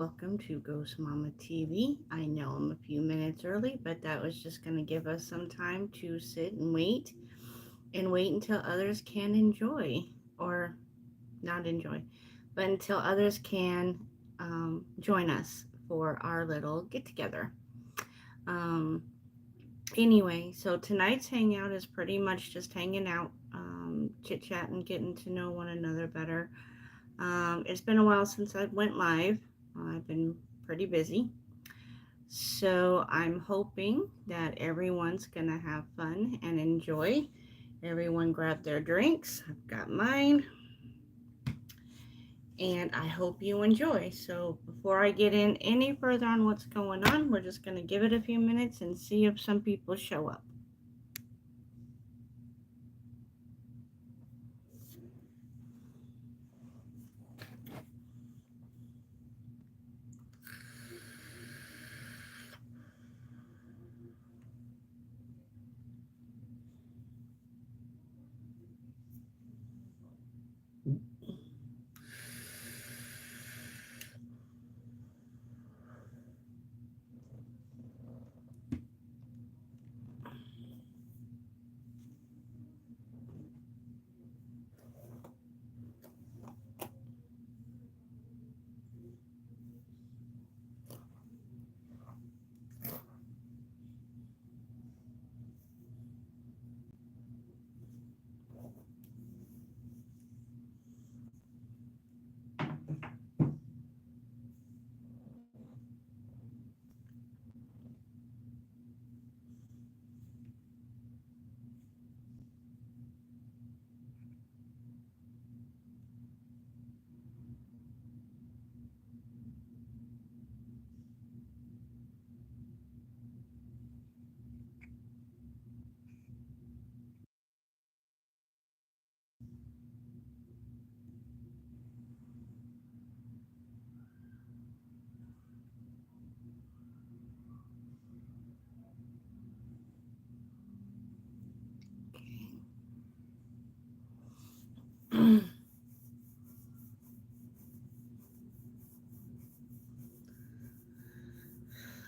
Welcome to GhostMamaT.V. I know I'm a few minutes early, but that was just going to give us some time to sit and wait until others can enjoy, or not enjoy, but until others can join us for our little get together. Um, anyway, so tonight's hangout is pretty much just hanging out, chit chatting, getting to know one another better. It's been a while since I went live. I've been pretty busy. So I'm hoping that everyone's going to have fun and enjoy. Everyone grab their drinks. I've got mine. And I hope you enjoy. So before I get in any further on what's going on, we're just going to give it a few minutes and see if some people show up.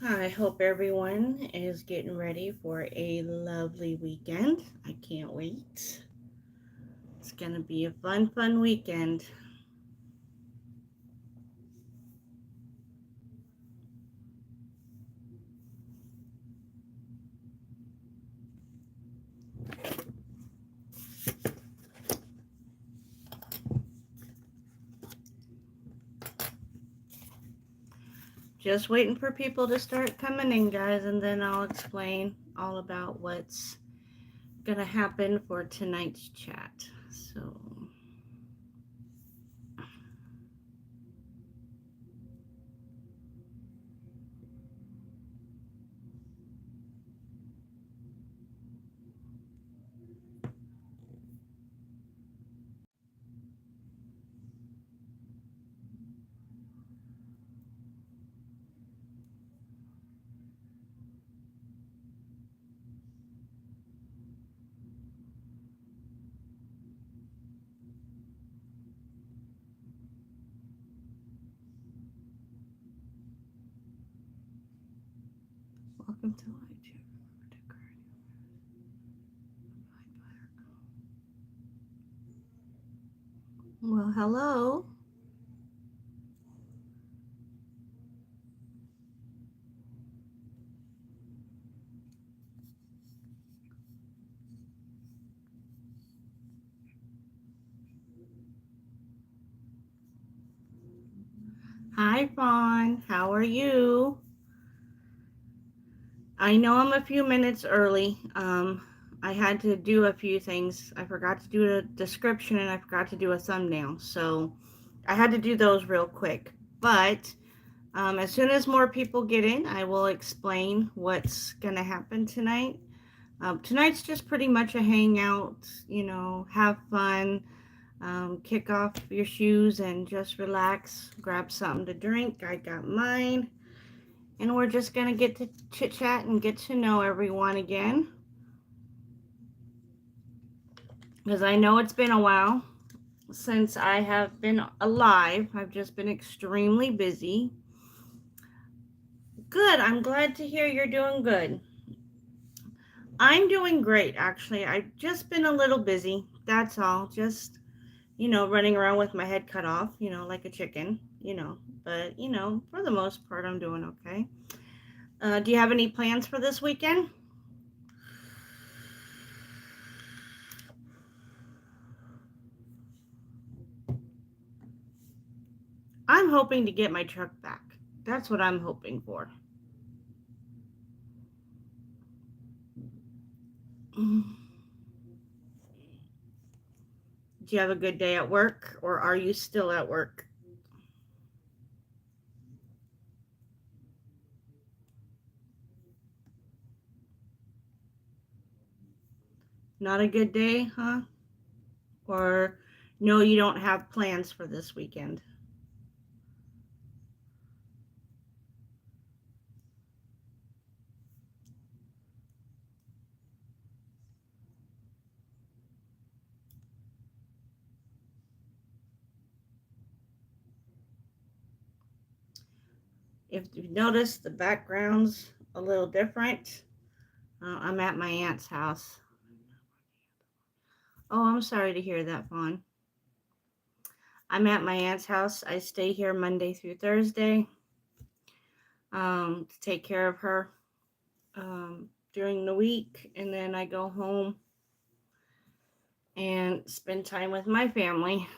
I hope everyone is getting ready for a lovely weekend. I can't wait. It's going to be a fun weekend. Just waiting for people to start coming in, guys, and then I'll explain all about what's going to happen for tonight's chat. So, welcome to live chat. Well, hello. Hi, Fawn. How are you? I know I'm a few minutes early. I had to do a few things. I forgot to do a description and I forgot to do a thumbnail. So I had to do those real quick. But as soon as more people get in, I will explain what's going to happen tonight. Tonight's just pretty much a hangout, have fun, kick off your shoes and just relax, grab something to drink. I got mine. And we're just going to get to chit chat and get to know everyone again. Because I know it's been a while since I have been alive. I've just been extremely busy. Good. I'm glad to hear you're doing good. I'm doing great, actually. I've just been a little busy. That's all. Just, running around with my head cut off, like a chicken. But, for the most part, I'm doing okay. Do you have any plans for this weekend? I'm hoping to get my truck back. That's what I'm hoping for. Do you have a good day at work, or are you still at work? Not a good day, huh? Or no, you don't have plans for this weekend? If you notice, the background's a little different. I'm at my aunt's house. Oh, I'm sorry to hear that, Fawn. I'm at my aunt's house. I stay here Monday through Thursday to take care of her during the week, and then I go home and spend time with my family.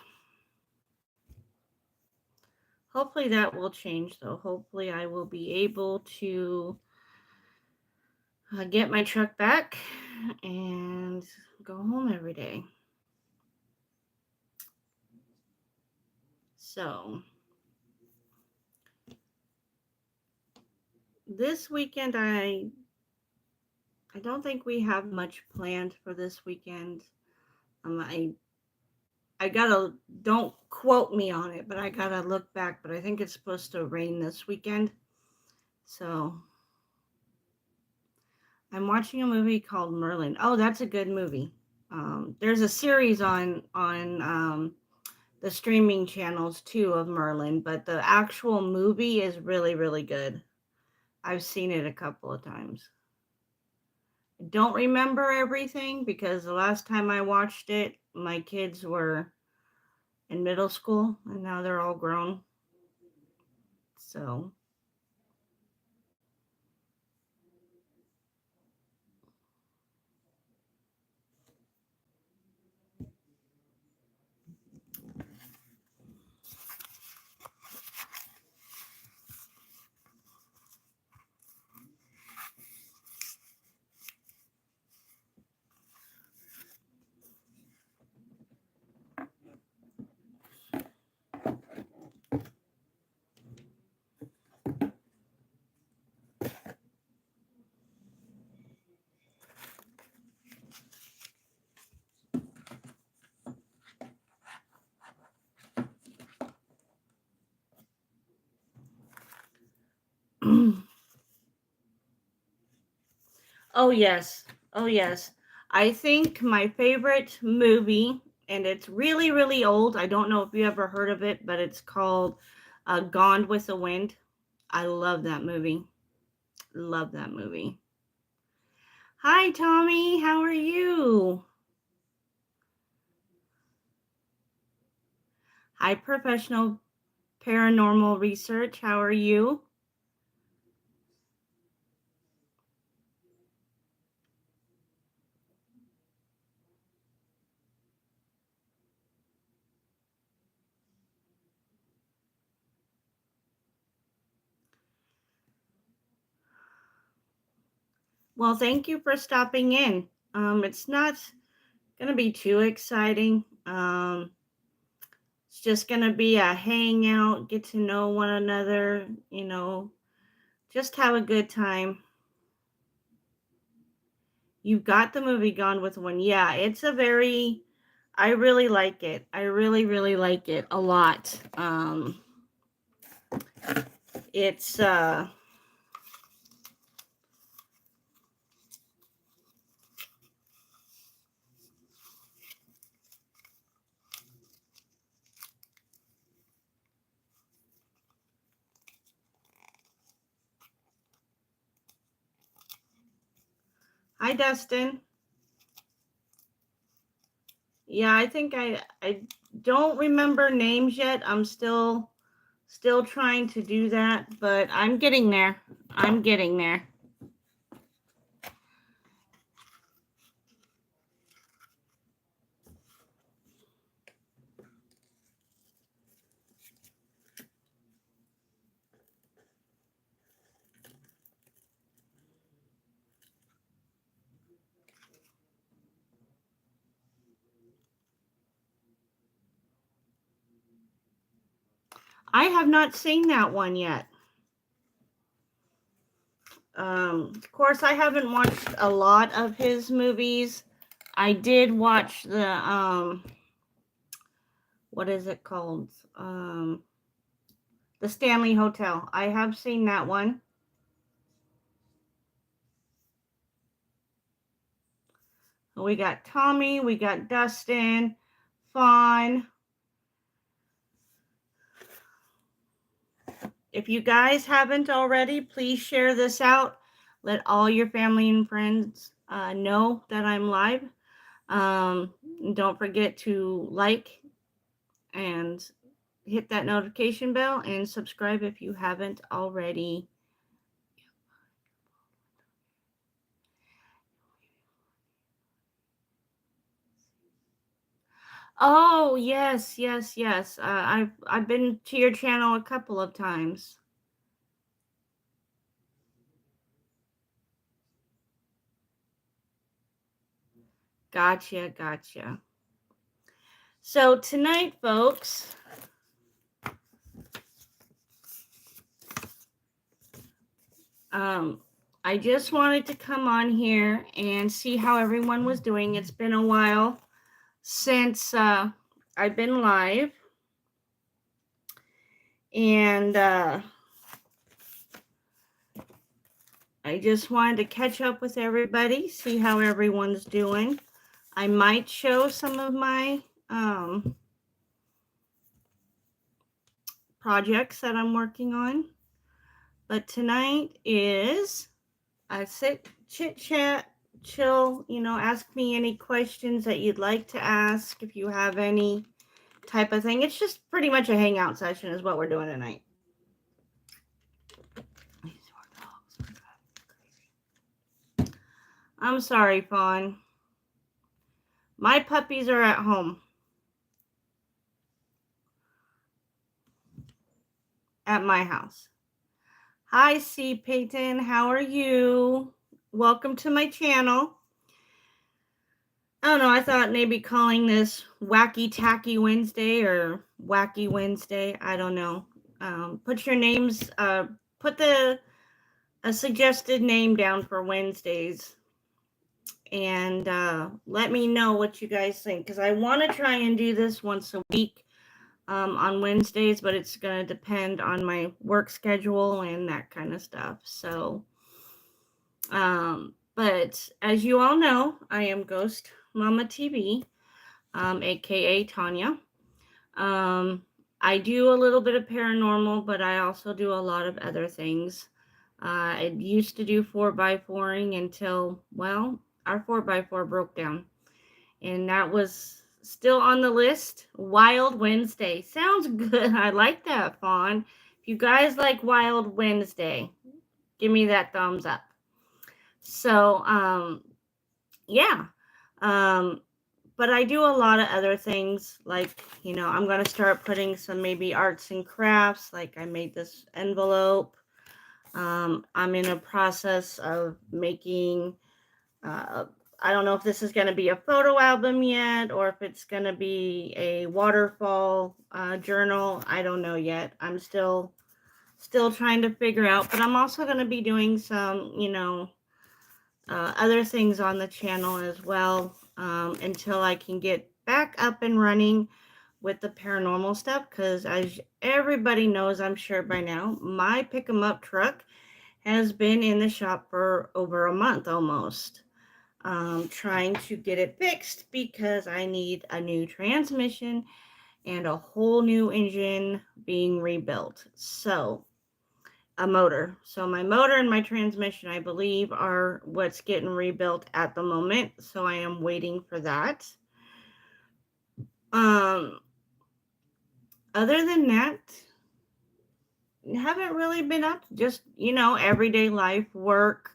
Hopefully that will change, though. Hopefully I will be able to get my truck back and go home every day. So this weekend, I don't think we have much planned for this weekend. Um, I I gotta, don't quote me on it, but I gotta look back. But I think it's supposed to rain this weekend. So I'm watching a movie called Merlin. Oh, that's a good movie. There's a series on the streaming channels too of Merlin, but the actual movie is really, really good. I've seen it a couple of times. I don't remember everything because the last time I watched it, my kids were in middle school and now they're all grown. So, oh, yes. Oh, yes. I think my favorite movie, and it's really, really old. I don't know if you ever heard of it, but it's called Gone with the Wind. I love that movie. Love that movie. Hi, Tommy. How are you? Hi, professional paranormal research. How are you? Well, thank you for stopping in. It's not going to be too exciting. It's just going to be a hangout, get to know one another, just have a good time. You've got the movie Gone with One. Yeah, I really like it. I really, really like it a lot. It's, Hi, Dustin. Yeah, I think I don't remember names yet. I'm still trying to do that, but I'm getting there. I'm getting there. I have not seen that one yet. Of course, I haven't watched a lot of his movies. I did watch the what is it called? The Stanley Hotel. I have seen that one. We got Tommy, we got Dustin, Fawn. If you guys haven't already, please share this out. Let all your family and friends know that I'm live. Don't forget to like and hit that notification bell and subscribe if you haven't already. Oh, yes, yes, yes. I've been to your channel a couple of times. Gotcha, gotcha. So tonight, folks, I just wanted to come on here and see how everyone was doing. It's been a while since I've been live, and I just wanted to catch up with everybody, see how everyone's doing. I might show some of my projects that I'm working on, but tonight is I sit, chit chat, chill, ask me any questions that you'd like to ask if you have any type of thing. It's just pretty much a hangout session is what we're doing tonight. I'm sorry, Fawn. My puppies are at home. At my house. Hi, C. Peyton. How are you? Welcome to my channel. I don't know. I thought maybe calling this Wacky Tacky Wednesday or Wacky Wednesday. I don't know. Put your names. Put a suggested name down for Wednesdays, and let me know what you guys think, because I want to try and do this once a week on Wednesdays, but it's going to depend on my work schedule and that kind of stuff. So, but as you all know, I am GhostMamaT.V, aka Tanya. I do a little bit of paranormal, but I also do a lot of other things. I used to do 4x4ing until, well, our 4x4 broke down. And that was still on the list. Wild Wednesday. Sounds good. I like that, Fawn. If you guys like Wild Wednesday, give me that thumbs up. So, yeah. But I do a lot of other things, like, I'm going to start putting some maybe arts and crafts, like I made this envelope. I'm in a process of making, I don't know if this is going to be a photo album yet, or if it's going to be a waterfall journal. I don't know yet. I'm still trying to figure out, but I'm also going to be doing some, other things on the channel as well, until I can get back up and running with the paranormal stuff, because as everybody knows, I'm sure by now, my pick 'em up truck has been in the shop for over a month almost, trying to get it fixed because I need a new transmission and a whole new engine being rebuilt. So a motor. So my motor and my transmission, I believe, are what's getting rebuilt at the moment. So I am waiting for that. Other than that, haven't really been up to just, everyday life, work,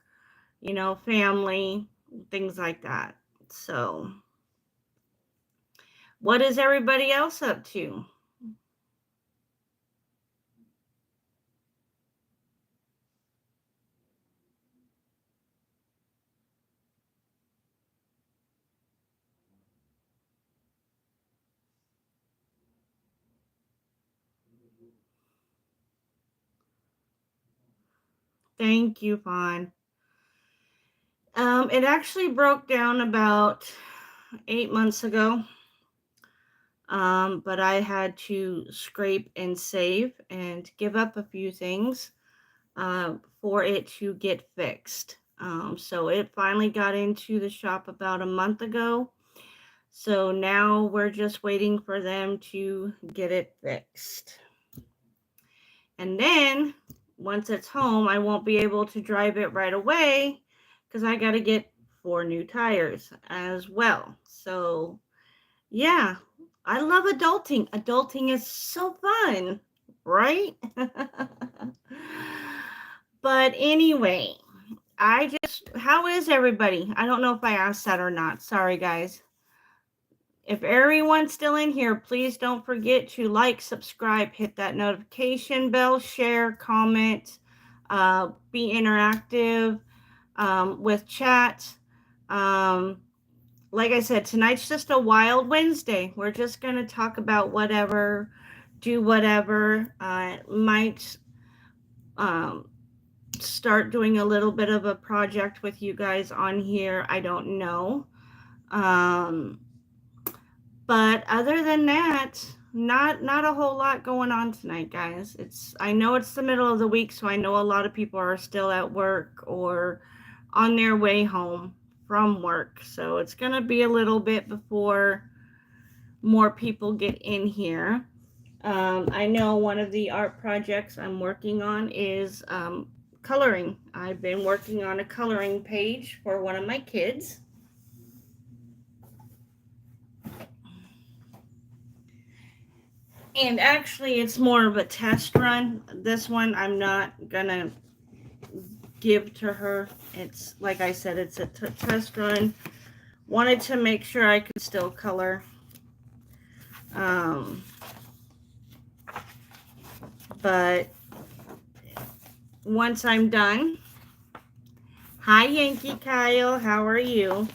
family, things like that. So, what is everybody else up to? Thank you, Fawn. It actually broke down about 8 months ago. But I had to scrape and save and give up a few things for it to get fixed. So it finally got into the shop about a month ago. So now we're just waiting for them to get it fixed. And then once it's home, I won't be able to drive it right away because I got to get 4 new tires as well. So yeah, I love adulting. Adulting is so fun, right? But anyway, how is everybody? I don't know if I asked that or not. Sorry, guys. If everyone's still in here, please don't forget to like, subscribe, hit that notification bell, share, comment, be interactive with chat. Like I said, tonight's just a wild Wednesday. We're just going to talk about whatever, do whatever. Might start doing a little bit of a project with you guys on here. I don't know. But other than that, not a whole lot going on tonight, guys. I know it's the middle of the week, so I know a lot of people are still at work or on their way home from work. So it's going to be a little bit before more people get in here. I know one of the art projects I'm working on is coloring. I've been working on a coloring page for one of my kids. And actually, it's more of a test run. This one I'm not going to give to her. It's, like I said, it's a test run. Wanted to make sure I could still color. But once I'm done, hi Yankee Kyle, how are you?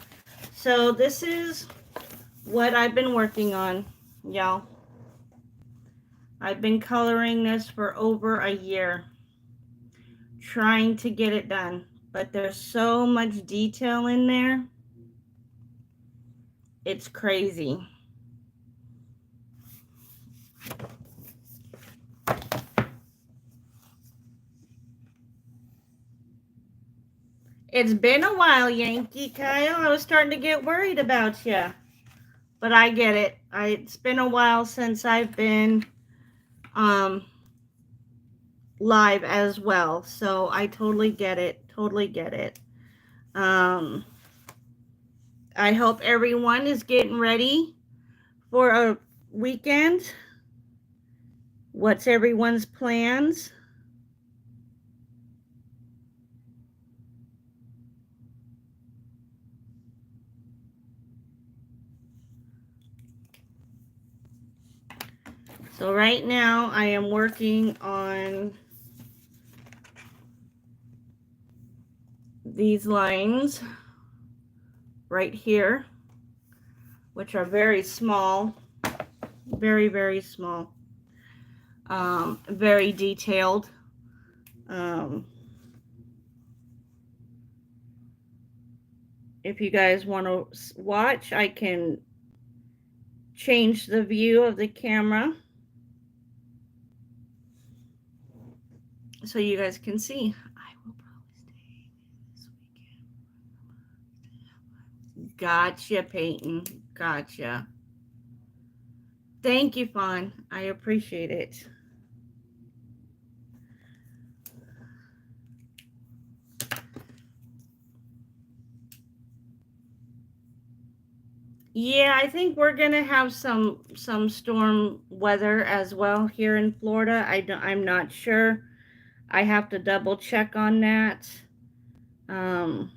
So this is what I've been working on, y'all. I've been coloring this for over a year, trying to get it done, but there's so much detail in there. It's crazy. It's been a while, Yankee Kyle. I was starting to get worried about you. But I get it. It's been a while since I've been live as well. So I totally get it. Totally get it. I hope everyone is getting ready for a weekend. What's everyone's plans? So right now I am working on these lines right here, which are very small, very, very small, very detailed. If you guys want to watch, I can change the view of the camera so you guys can see. I will probably stay this weekend. Gotcha, Peyton. Gotcha. Thank you, Fawn. I appreciate it. Yeah, I think we're gonna have some storm weather as well here in Florida. I'm not sure. I have to double check on that. Um,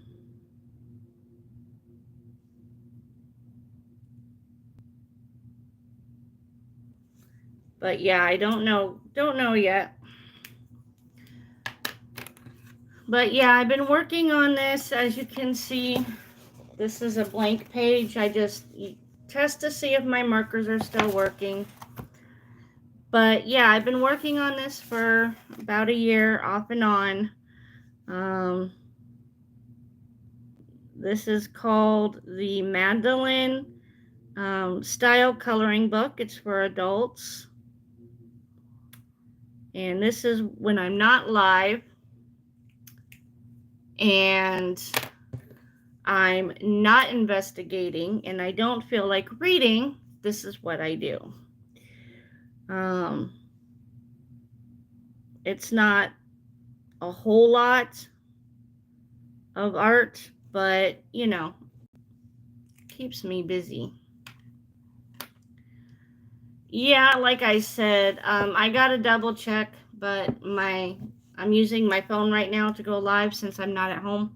but yeah, I don't know yet. But yeah, I've been working on this. As you can see, this is a blank page. I just test to see if my markers are still working. But yeah, I've been working on this for about a year, off and on. Um, this is called the Mandolin style coloring book. It's for adults. And this is when I'm not live and I'm not investigating and I don't feel like reading. This is what I do. It's not a whole lot of art, but you know, keeps me busy. Yeah, like I said, I gotta double check, but I'm using my phone right now to go live since I'm not at home.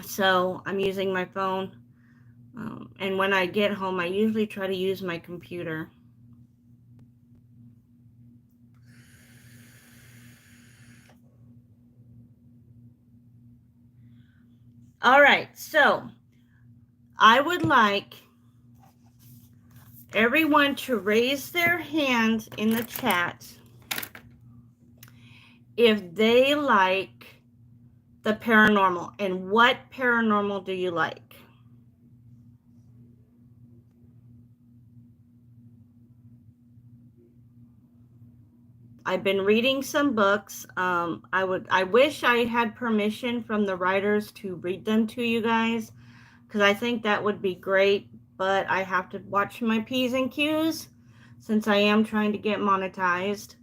So I'm using my phone, and when I get home, I usually try to use my computer. All right, so I would like everyone to raise their hand in the chat if they like the paranormal, and what paranormal do you like? I've been reading some books. I wish I had permission from the writers to read them to you guys, because I think that would be great, but I have to watch my P's and Q's since I am trying to get monetized.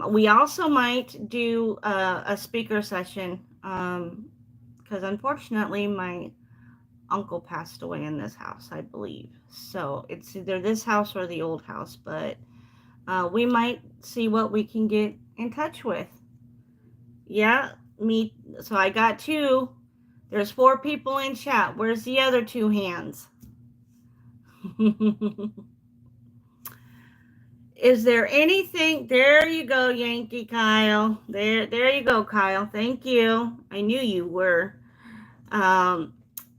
We also might do a speaker session, because unfortunately my uncle passed away in this house, I believe. So it's either this house or the old house, but we might see what we can get in touch with. Yeah, me. So I got two. There's 4 people in chat. Where's the other 2 hands? Is there anything? There you go, Yankee Kyle. There you go, Kyle. Thank you. I knew you were.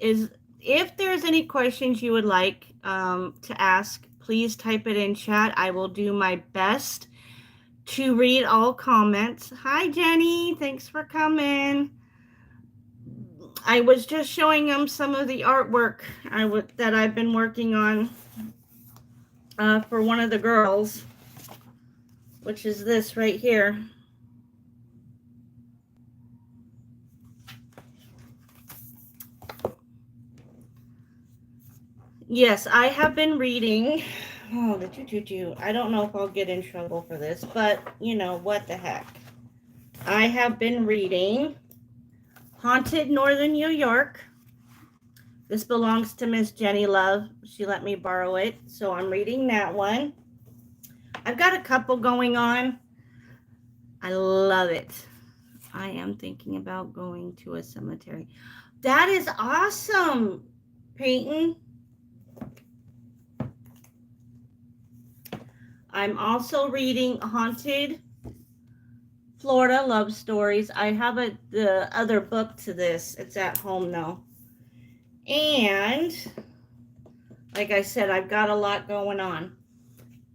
Is if there's any questions you would like to ask, please type it in chat. I will do my best to read all comments. Hi, Jenny. Thanks for coming. I was just showing them some of the artwork that I've been working on for one of the girls, which is this right here. Yes, I have been reading. Oh, the choo-choo-choo. I don't know if I'll get in trouble for this, but you know, what the heck. I have been reading Haunted Northern New York. This belongs to Miss Jenny Love. She let me borrow it, so I'm reading that one. I've got a couple going on. I love it. I am thinking about going to a cemetery. That is awesome, Peyton. I'm also reading Haunted Florida Love Stories. I have the other book to this. It's at home though. And like I said, I've got a lot going on.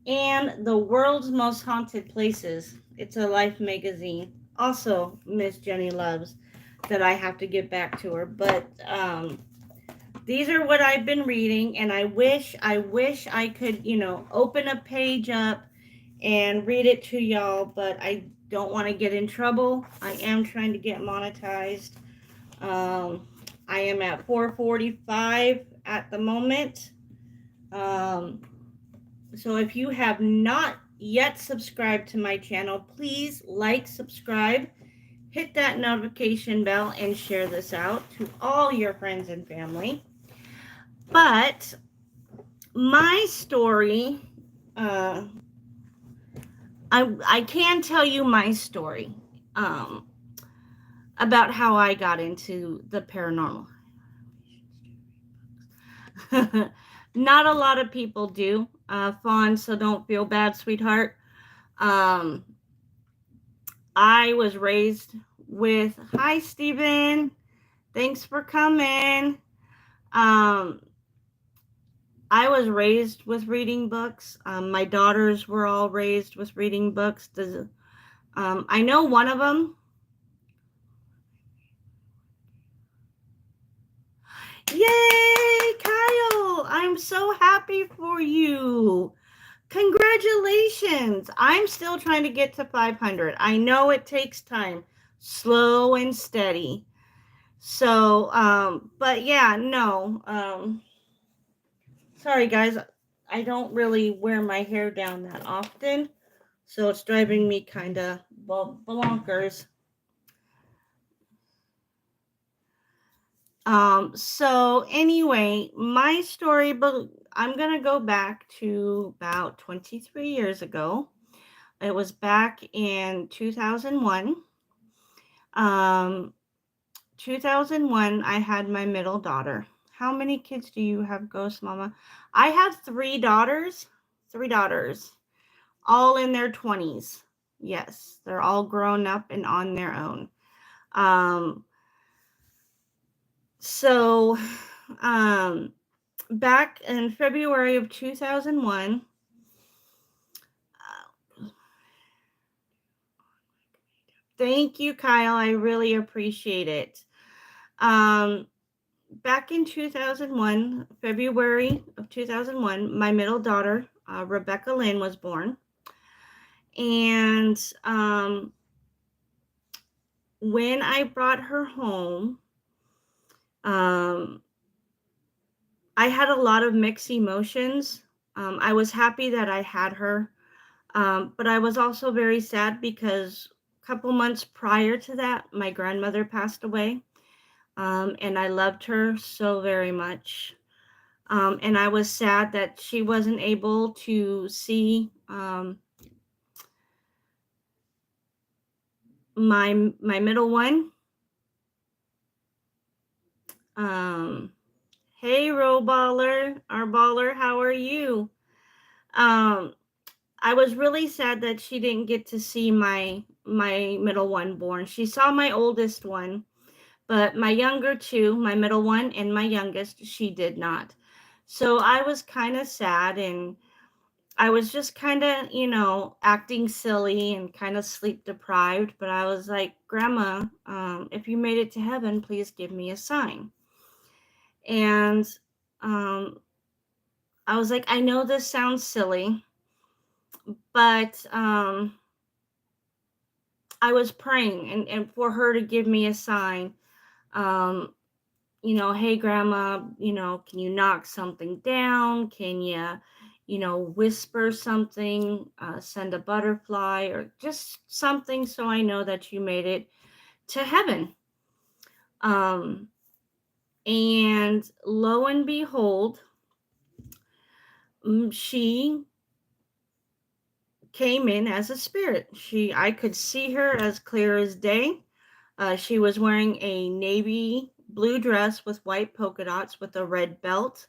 And The World's Most Haunted Places. It's a Life magazine. Also, Miss Jenny loves, that I have to get back to her. But these are what I've been reading, and I wish I could, you know, open a page up and read it to y'all, but I don't want to get in trouble. I am trying to get monetized. I am at 445 at the moment. So if you have not yet subscribed to my channel, please like, subscribe, hit that notification bell and share this out to all your friends and family. But my story, I can tell you my story um, about how I got into the paranormal. Not a lot of people do, Fawn, so don't feel bad, sweetheart. Um, I was raised with, hi, Steven. Thanks for coming. Um, I was raised with reading books. My daughters were all raised with reading books. I know one of them. Yay, Kyle! I'm so happy for you. Congratulations. I'm still trying to get to 500. I know it takes time, slow and steady. So, but yeah, no. Sorry, guys. I don't really wear my hair down that often. So it's driving me kind of bonkers. So anyway, my story, but I'm going to go back to about 23 years ago. It was back in 2001. Um, 2001, I had my middle daughter. How many kids do you have, Ghost Mama? I have three daughters, all in their 20s. Yes, they're all grown up and on their own. Um, so, back in February of 2001, thank you, Kyle. I really appreciate it. Back in 2001, February of 2001, my middle daughter, Rebecca Lynn, was born. And when I brought her home, I had a lot of mixed emotions. I was happy that I had her, but I was also very sad because a couple months prior to that, my grandmother passed away, and I loved her so very much. And I was sad that she wasn't able to see my middle one. Hey, Roballer, our baller, how are you? I was really sad that she didn't get to see my middle one born. She saw my oldest one, but my younger two, my middle one and my youngest, she did not. So I was kind of sad, and I was just kind of, acting silly and kind of sleep deprived. But I was like, Grandma, if you made it to heaven, please give me a sign. And I was like, I know this sounds silly, but I was praying and for her to give me a sign. Hey, Grandma, can you knock something down? Can you, whisper something, send a butterfly or just something so I know that you made it to heaven. And lo and behold, she came in as a spirit. I could see her as clear as day. She was wearing a navy blue dress with white polka dots with a red belt,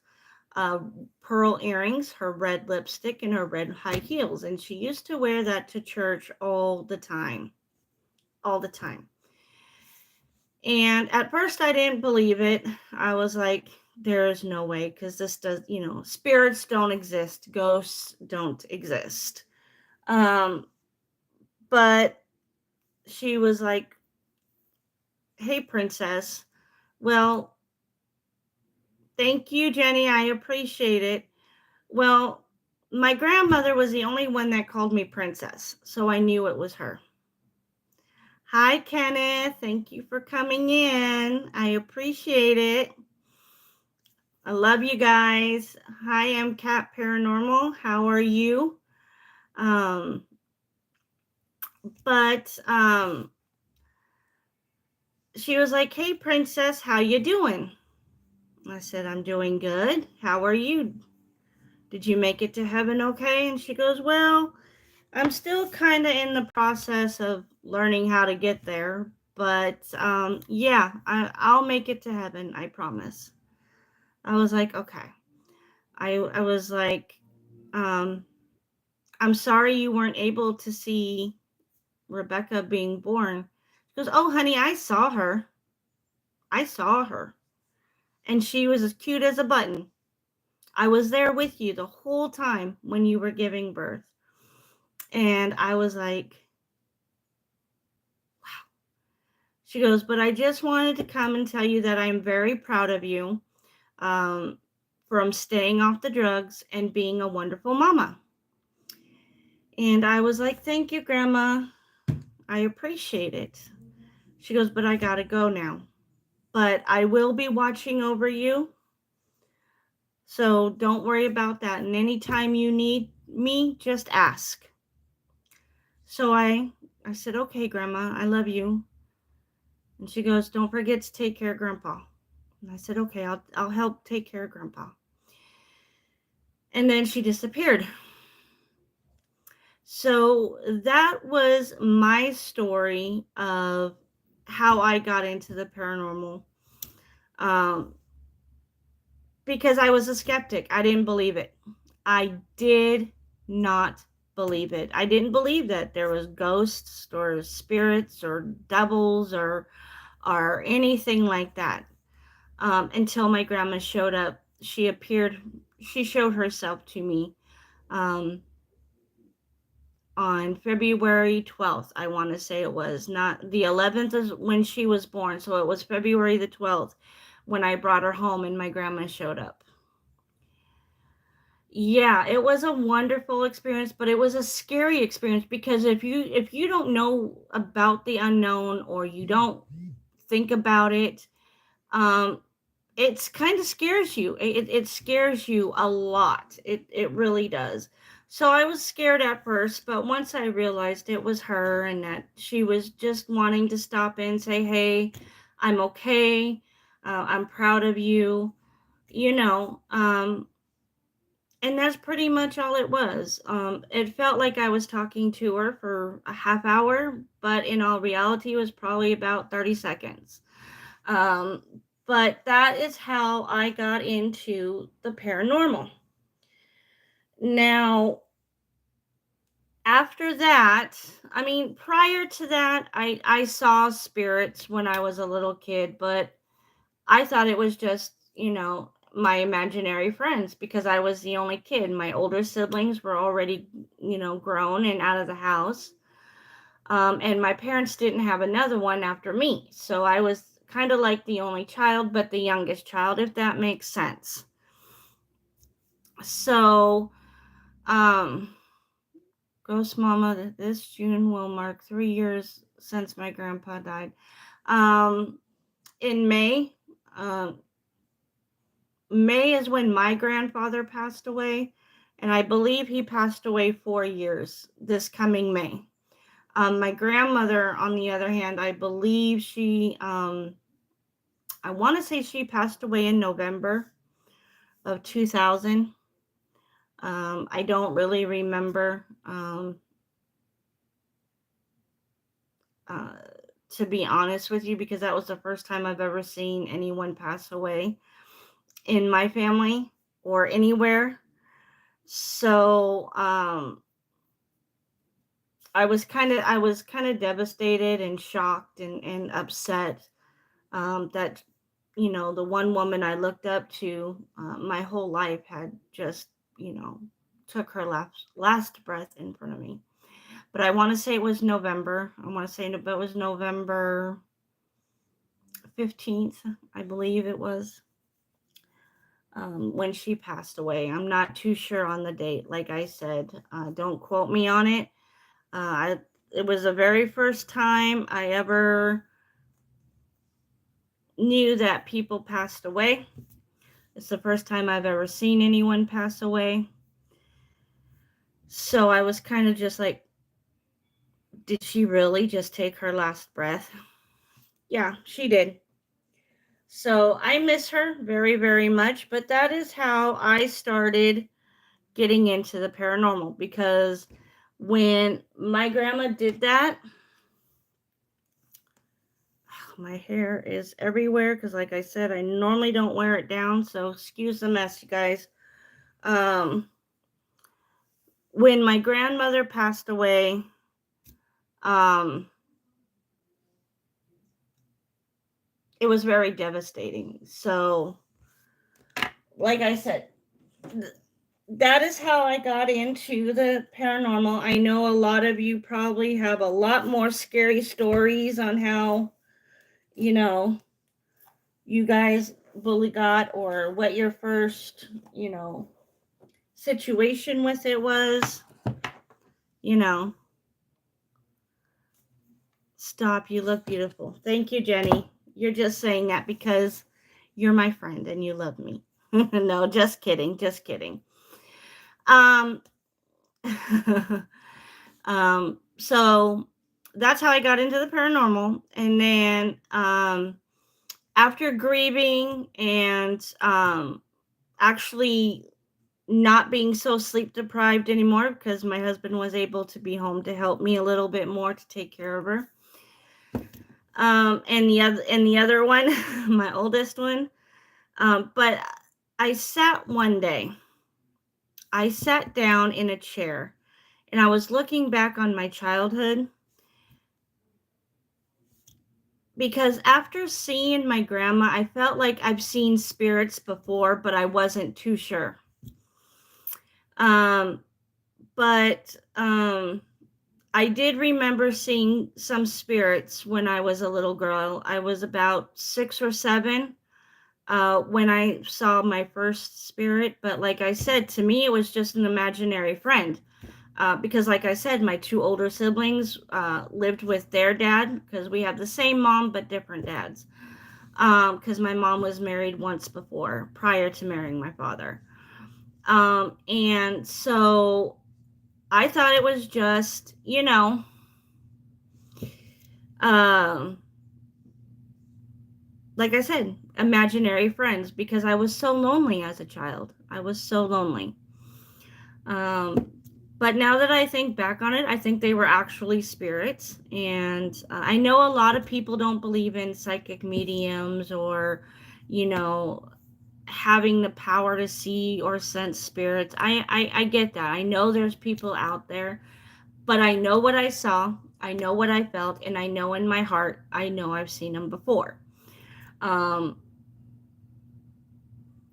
pearl earrings, her red lipstick, and her red high heels. And she used to wear that to church all the time. All the time. And at first I didn't believe it. I was like, there is no way, because this does, spirits don't exist. Ghosts don't exist. But she was like, hey, princess. Well, thank you, Jenny. I appreciate it. Well, my grandmother was the only one that called me princess, so I knew it was her. Hi, Kenneth. Thank you for coming in. I appreciate it. I love you guys. Hi, I'm Cat Paranormal. How are you? But she was like, "Hey, princess, how you doing?" I said, "I'm doing good. How are you? Did you make it to heaven okay?" And she goes, "Well, I'm still kind of in the process of learning how to get there, but yeah, I'll make it to heaven, I promise." I was like, "Okay." I was like, um, "I'm sorry you weren't able to see Rebecca being born." She goes, "Oh, honey, I saw her. I saw her. And she was as cute as a button. I was there with you the whole time when you were giving birth." And I was like, she goes, "But I just wanted to come and tell you that I'm very proud of you, um, from staying off the drugs and being a wonderful mama." And I was like, "Thank you, Grandma. I appreciate it." She goes, "But I gotta go now. But I will be watching over you. So don't worry about that. And anytime you need me, just ask." So I said, "Okay, Grandma, I love you." And she goes, "Don't forget to take care of Grandpa." And I said, "Okay, I'll help take care of Grandpa." And then she disappeared. So that was my story of how I got into the paranormal. Um, because I was a skeptic. I didn't believe it. I did not believe it. I didn't believe that there was ghosts or spirits or devils or anything like that, until my grandma showed up. She appeared. She showed herself to me, um, on February 12th. I want to say it was not the 11th is when she was born, so it was February the 12th when I brought her home and my grandma showed up. Yeah, it was a wonderful experience, but it was a scary experience because if you don't know about the unknown or you don't think about it, um, it's kind of scares you. It scares you a lot. It really does. So I was scared at first, but once I realized it was her and that she was just wanting to stop in, say, "Hey, I'm okay. I'm proud of you," you know, and that's pretty much all it was. It felt like I was talking to her for a half hour, but in all reality, it was probably about 30 seconds. Um, but that is how I got into the paranormal. Now, after that, I mean, prior to that, I saw spirits when I was a little kid, but I thought it was just, my imaginary friends because I was the only kid. My older siblings were already, grown and out of the house. And my parents didn't have another one after me. So I was kind of like the only child, but the youngest child, if that makes sense. So, um, Ghost Mama, this June will mark 3 years since my grandpa died. Um, in May, um, May is when my grandfather passed away, and I believe he passed away 4 years this coming May. My grandmother, on the other hand, I believe I want to say she passed away in November of 2000. I don't really remember, uh, to be honest with you, because that was the first time I've ever seen anyone pass away in my family or anywhere. So, I was kind of devastated and shocked and upset, that the one woman I looked up to, my whole life had just you know took her last breath in front of me. But I want to say it was November. I want to say it was November 15th, I believe it was, when she passed away. I'm not too sure on the date. Like I said, don't quote me on it. It was the very first time I ever knew that people passed away. It's the first time I've ever seen anyone pass away. So I was kind of just like, did she really just take her last breath? Yeah, she did. So I miss her very, very much. But that is how I started getting into the paranormal, because when my grandma did that, my hair is everywhere because, like I said, I normally don't wear it down, so excuse the mess, you guys. um when my grandmother passed away, um it was very devastating. So like I said, that is how I got into the paranormal. I know a lot of you probably have a lot more scary stories on how, you know, you guys bully got, or what your first, situation with it was. You know, stop, you look beautiful. Thank you, Jenny. You're just saying that because you're my friend and you love me. No, just kidding, just kidding. Um, so that's how I got into the paranormal. And then after grieving and actually not being so sleep deprived anymore, because my husband was able to be home to help me a little bit more to take care of her. And the other one, my oldest one. But one day, I sat down in a chair and I was looking back on my childhood, because after seeing my grandma, I felt like I've seen spirits before, but I wasn't too sure. But I did remember seeing some spirits when I was a little girl. I was about 6 or 7 when I saw my first spirit. But like I said, to me, it was just an imaginary friend. Because like I said, my 2 older siblings lived with their dad, because we have the same mom but different dads. Because my mom was married once before, prior to marrying my father. And so I thought it was just, um, like I said, imaginary friends, because I was so lonely as a child. I was so lonely. Um, but now that I think back on it, I think they were actually spirits. And I know a lot of people don't believe in psychic mediums, or, you know, having the power to see or sense spirits. I get that. I know there's people out there, but I know what I saw. I know what I felt, and I know in my heart, I know I've seen them before. Um,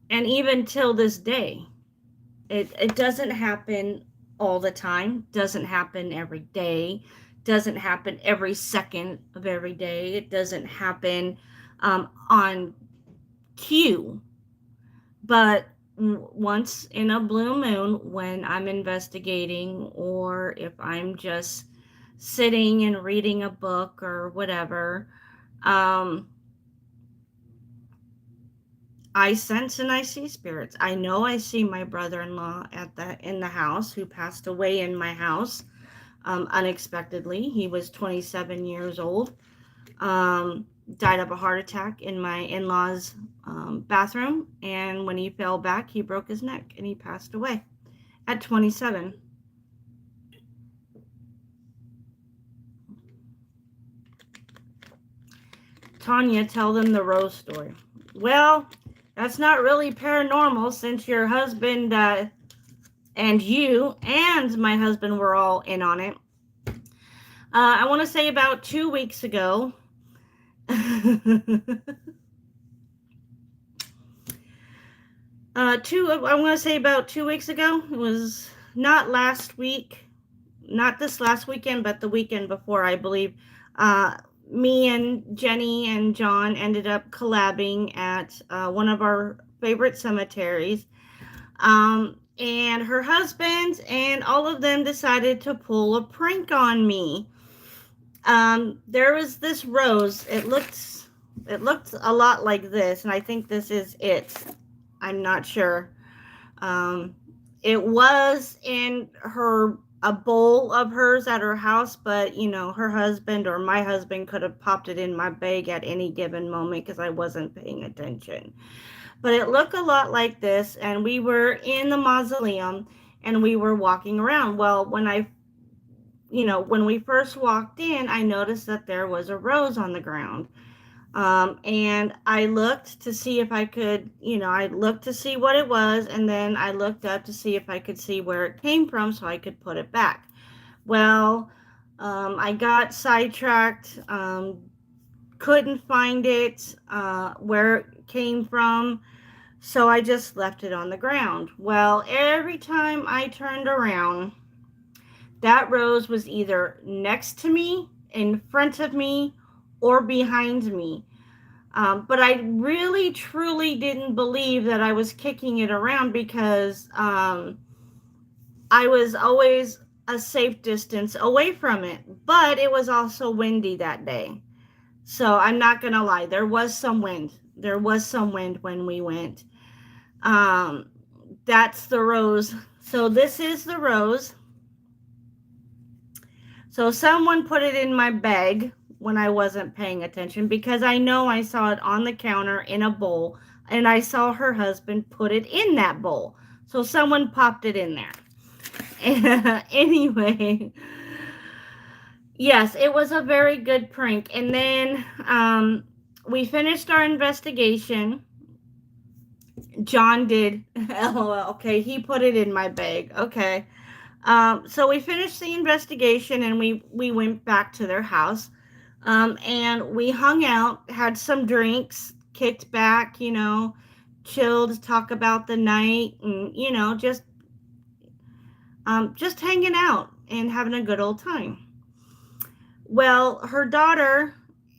and even till this day, it doesn't happen all the time, doesn't happen every day, doesn't happen every second of every day. It doesn't happen on cue. But once in a blue moon, when I'm investigating, or if I'm just sitting and reading a book or whatever, um, I sense and I see spirits. I know I see my brother-in-law in the house, who passed away in my house unexpectedly. He was 27 years old. Died of a heart attack in my in-laws' bathroom, and when he fell back, he broke his neck and he passed away at 27. Tanya, tell them the Rose story. Well, that's not really paranormal, since your husband and you and my husband were all in on it. I want to say about 2 weeks ago. I want to say about 2 weeks ago. It was not last week, not this last weekend, but the weekend before, I believe. Uh, Me and Jenny and John ended up collabing at one of our favorite cemeteries. And her husband and all of them decided to pull a prank on me. There was this rose. It looked a lot like this, and I think this is it. I'm not sure. Um, It was in her a bowl of hers at her house, but her husband or my husband could have popped it in my bag at any given moment because I wasn't paying attention. But it looked a lot like this, and we were in the mausoleum and we were walking around. Well, when we first walked in, I noticed that there was a rose on the ground. And I looked to see if I could, I looked to see what it was, and then I looked up to see if I could see where it came from so I could put it back. Well, I got sidetracked, couldn't find it, where it came from, so I just left it on the ground. Well, every time I turned around, that rose was either next to me, in front of me, or behind me. But I really, truly didn't believe that I was kicking it around because I was always a safe distance away from it. But it was also windy that day. So I'm not going to lie. There was some wind. There was some wind when we went. Um, that's the rose. So this is the rose. So someone put it in my bag when I wasn't paying attention because I know I saw it on the counter in a bowl and I saw her husband put it in that bowl. So someone popped it in there. Anyway, yes, it was a very good prank. And then we finished our investigation. John did. LOL. Okay, he put it in my bag. Okay. So we finished the investigation and we went back to their house. And we hung out, had some drinks, kicked back, chilled, talk about the night, and just hanging out and having a good old time. Well, her daughter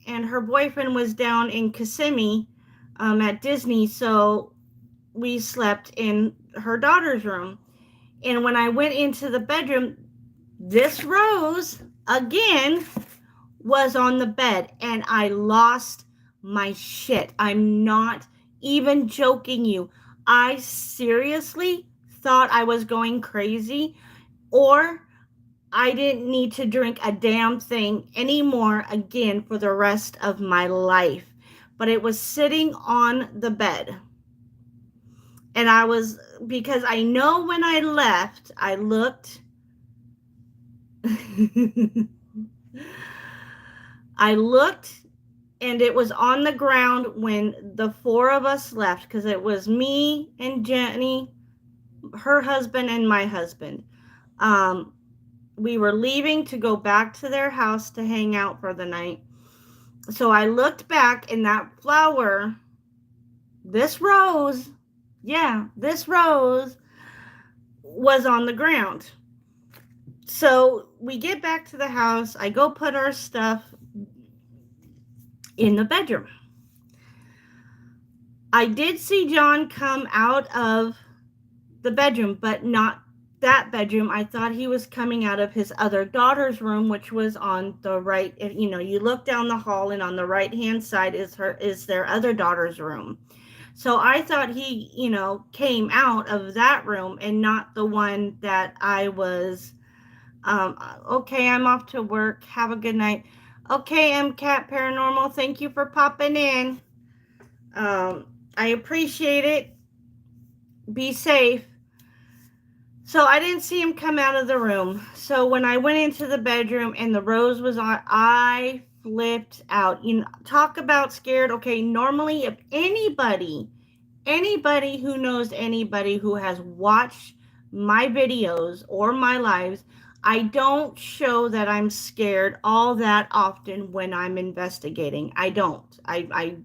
and her boyfriend was down in Kissimmee at Disney, so we slept in her daughter's room. And when I went into the bedroom, this rose again was on the bed, and I lost my shit. I'm not even joking you. I seriously thought I was going crazy, or I didn't need to drink a damn thing anymore again for the rest of my life. But it was sitting on the bed. And because I know when I left, I looked. I looked and it was on the ground when the four of us left, because it was me and Jenny, her husband, and my husband. We were leaving to go back to their house to hang out for the night. So I looked back, and that flower, this rose, this rose was on the ground. So we get back to the house. I go put our stuff in the bedroom. I did see John come out of the bedroom, but not that bedroom. I thought he was coming out of his other daughter's room, which was on the right. You look down the hall, and on the right-hand side is their other daughter's room. So I thought he, came out of that room and not the one that I was. Okay, I'm off to work. Have a good night. Okay, MCAT Paranormal, thank you for popping in. I appreciate it. Be safe. So I didn't see him come out of the room. So when I went into the bedroom and the rose was on, I flipped out. Talk about scared. Okay, normally if anybody who knows anybody who has watched my videos or my lives, I don't show that I'm scared all that often when I'm investigating. I don't. I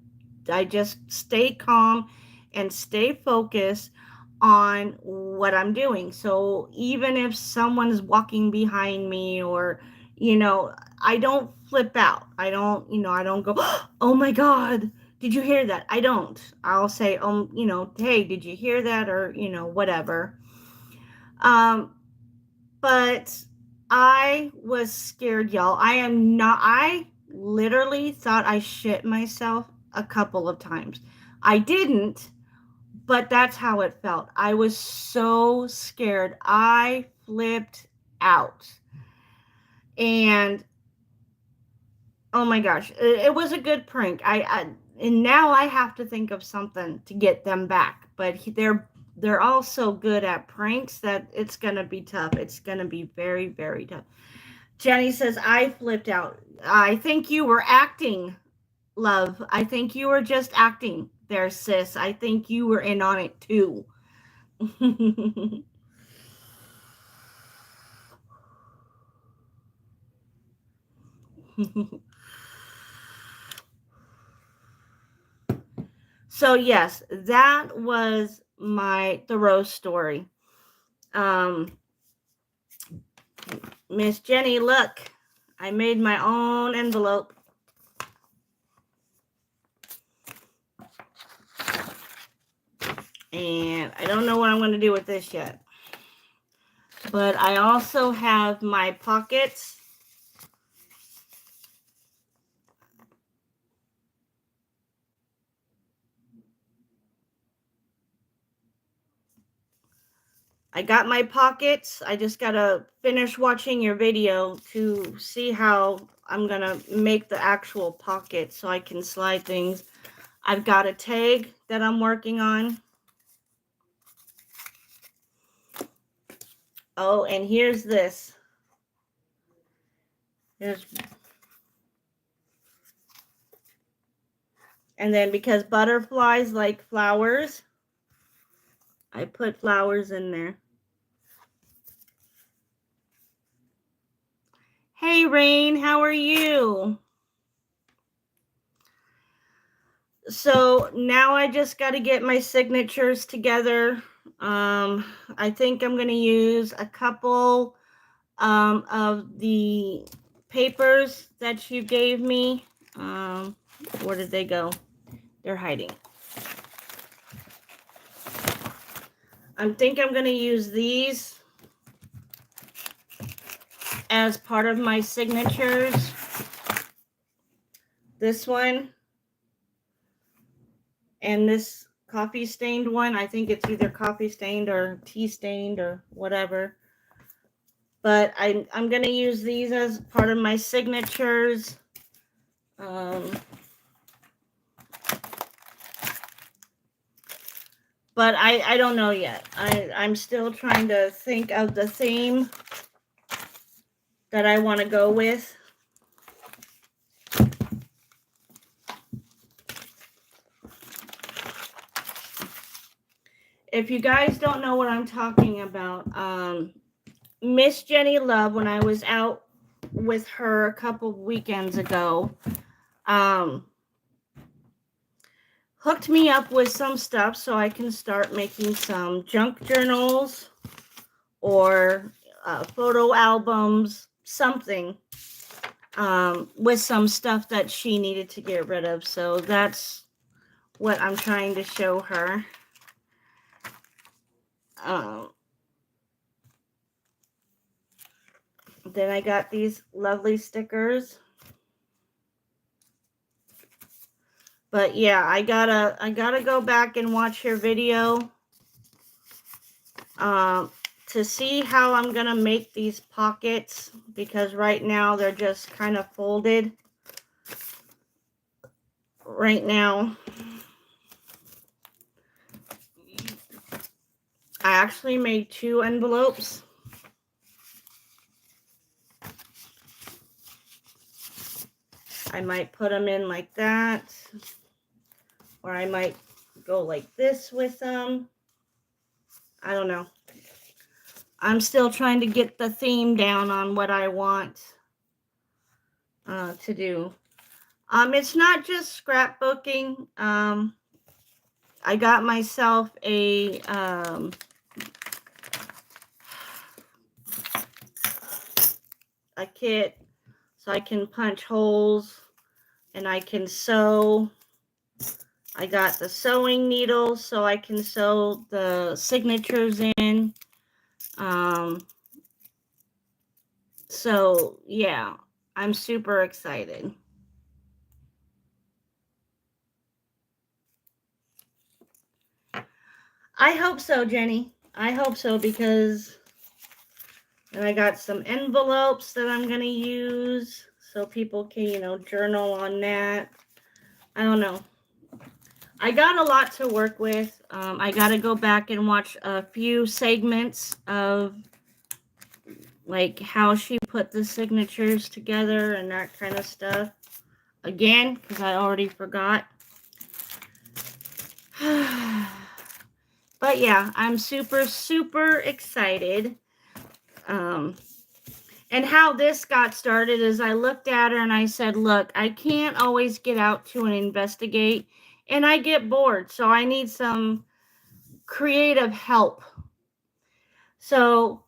just stay calm and stay focused on what I'm doing. So even if someone's walking behind me, or I don't flip out. I don't go, "Oh my God, did you hear that?" I don't. I'll say, "Hey, did you hear that?" or whatever. But I was scared, y'all. I literally thought I shit myself a couple of times. I didn't, But that's how it felt. I was so scared. I flipped out. And oh my gosh, it was a good prank. And now I have to think of something to get them back. But they're all so good at pranks that it's gonna be tough. It's gonna be very, very tough. Jenny says I flipped out. I think you were acting, love. I think you were just acting there, sis. I think you were in on it too. So yes, that was the rose story. Miss Jenny, look, I made my own envelope. And I don't know what I'm going to do with this yet. But I also have my pockets. I got my pockets. I just got to finish watching your video to see how I'm going to make the actual pocket so I can slide things. I've got a tag that I'm working on. Oh, and here's this. And then because butterflies like flowers, I put flowers in there. Hey, Rain, how are you? So now I just got to get my signatures together. I think I'm going to use a couple of the papers that you gave me. Where did they go? They're hiding. I think I'm going to use these as part of my signatures. This one and this coffee stained one. I think it's either coffee stained or tea stained or whatever. But I'm going to use these as part of my signatures. But I don't know yet. I'm still trying to think of the theme that I want to go with. If you guys don't know what I'm talking about, Miss Jenny Love, when I was out with her a couple weekends ago, hooked me up with some stuff so I can start making some junk journals or photo albums, something with some stuff that she needed to get rid of. So that's what I'm trying to show her. Then I got these lovely stickers. But yeah, I gotta go back and watch your video to see how I'm gonna make these pockets, because right now they're just kind of folded. Right now, I actually made 2 envelopes. I might put them in like that, or I might go like this with them. I don't know. I'm still trying to get the theme down on what I want to do. It's not just scrapbooking. I got myself a kit so I can punch holes and I can sew. I got the sewing needles so I can sew the signatures in. So yeah, I'm super excited. I hope so, Jenny. I hope so, because and I got some envelopes that I'm going to use so people can, journal on that. I don't know. I got a lot to work with. I got to go back and watch a few segments of like how she put the signatures together and that kind of stuff. Again, because I already forgot. But yeah, I'm super, super excited. And how this got started is I looked at her and I said, look, I can't always get out to and investigate, and I get bored, so I need some creative help. So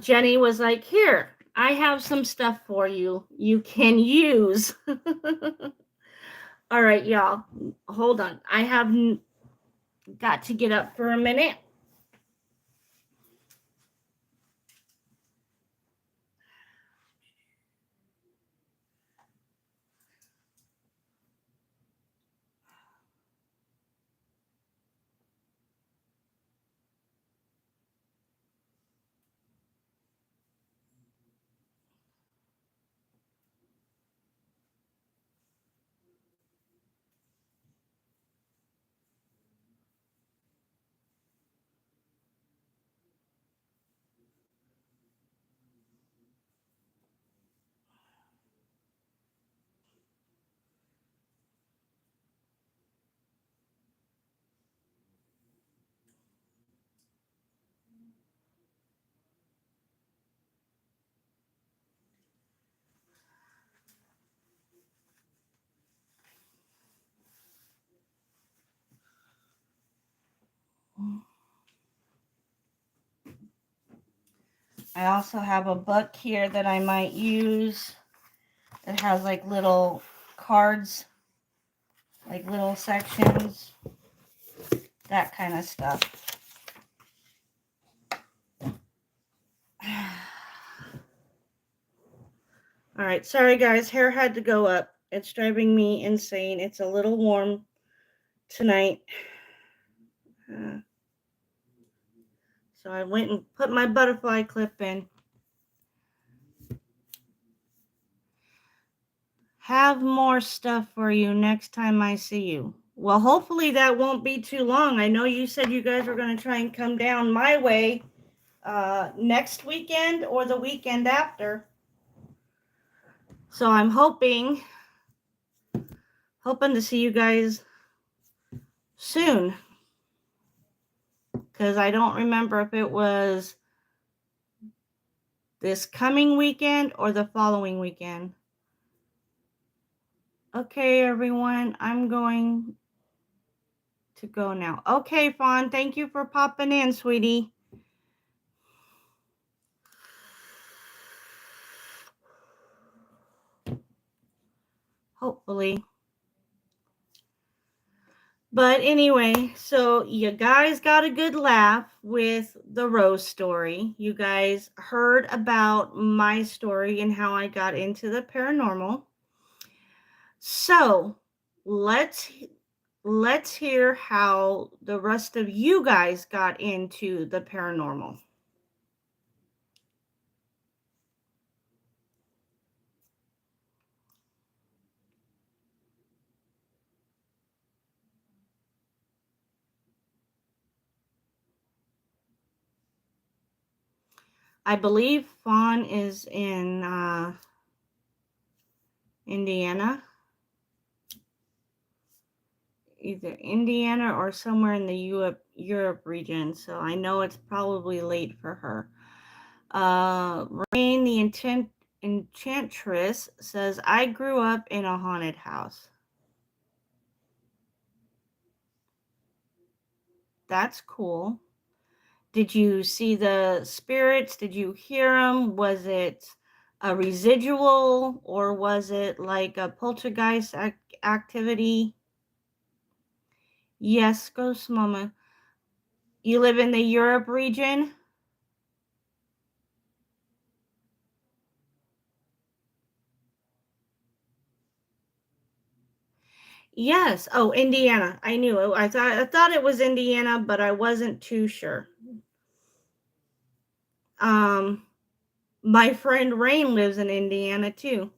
Jenny was like, here, I have some stuff for you. You can use. All right, y'all, hold on. I have got to get up for a minute. I also have a book here that I might use that has like little cards, like little sections, that kind of stuff. All right, sorry guys, hair had to go up. It's driving me insane. It's a little warm tonight. So I went and put my butterfly clip in. Have more stuff for you next time I see you. Well, hopefully that won't be too long. I know you said you guys were going to try and come down my way next weekend or the weekend after. So I'm hoping to see you guys soon. Because I don't remember if it was this coming weekend or the following weekend. Okay, everyone, I'm going to go now. Okay, Fawn, thank you for popping in, sweetie. Hopefully. But anyway, so you guys got a good laugh with the Rose story. You guys heard about my story and how I got into the paranormal. So let's hear how the rest of you guys got into the paranormal. I believe Fawn is in Indiana. Either Indiana or somewhere in the Europe region. So I know it's probably late for her. Rain the Enchantress says, I grew up in a haunted house. That's cool. Did you see the spirits? Did you hear them? Was it a residual or was it like a poltergeist activity? Yes, Ghost Mama. You live in the Europe region? Yes. Oh, Indiana. I knew it. I thought it was Indiana, but I wasn't too sure. Um, my friend Rain lives in Indiana too.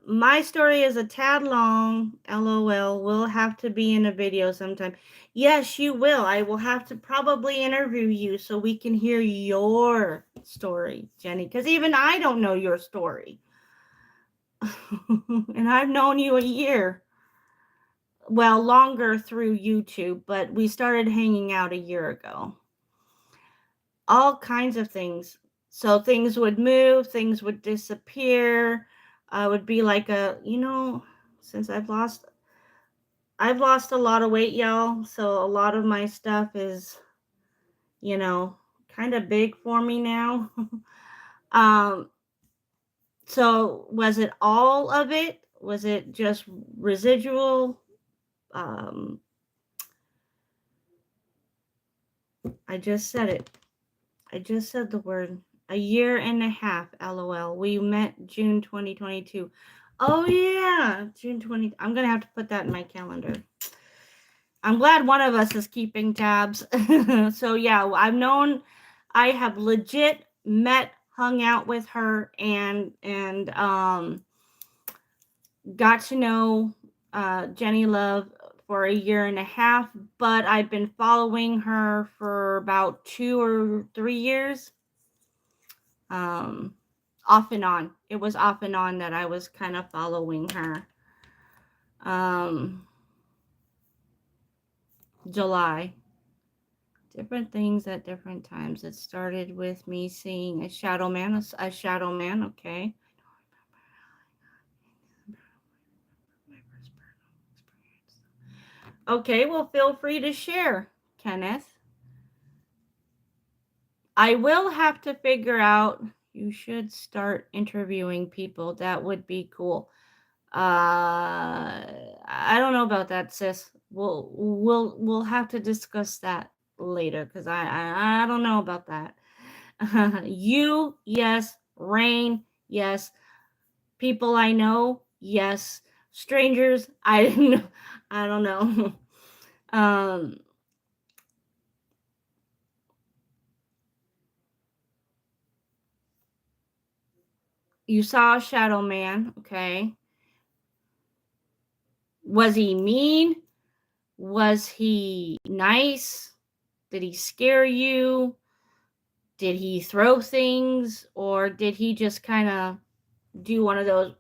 My story is a tad long, LOL. Will have to be in a video sometime. Yes, you will. I will have to probably interview you so we can hear your story, Jenny, because even I don't know your story. And I've known you a year. Well, longer through YouTube, but we started hanging out a year ago. All kinds of things. So things would move, things would disappear. I would be like since I've lost a lot of weight, y'all. So a lot of my stuff is, you know, kind of big for me now. um, so was it all of it? Was it just residual? Um, I just said it. I just said the word. A year and a half, LOL. We met June 2022. Oh yeah, June 20. I'm gonna have to put that in my calendar. I'm glad one of us is keeping tabs. So yeah, I have legit met, hung out with her, and got to know Jenny Love for a year and a half. But I've been following her for about 2 or 3 years. Um, Off and on. It was off and on that I was kind of following her. Um, July. Different things at different times. It started with me seeing a shadow man, okay. Okay, well, feel free to share, Kenneth. I will have to figure out, you should start interviewing people. That would be cool. I don't know about that, sis. We'll have to discuss that later because I don't know about that. You, yes. Rain, yes. People I know, yes. Strangers, I I don't know. um, you saw a shadow man, okay? Was he mean? Was he nice? Did he scare you? Did he throw things, or did he just kind of do one of those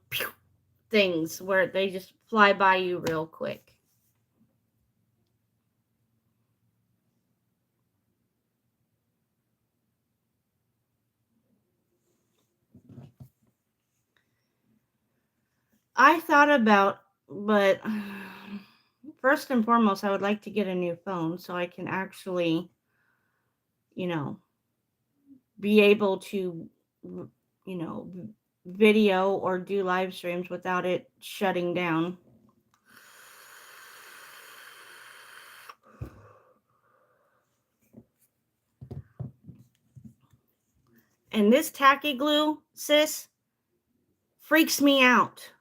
things where they just fly by you real quick? I thought about, but first and foremost, I would like to get a new phone so I can actually, you know, be able to, you know, video or do live streams without it shutting down. And this tacky glue, sis, freaks me out.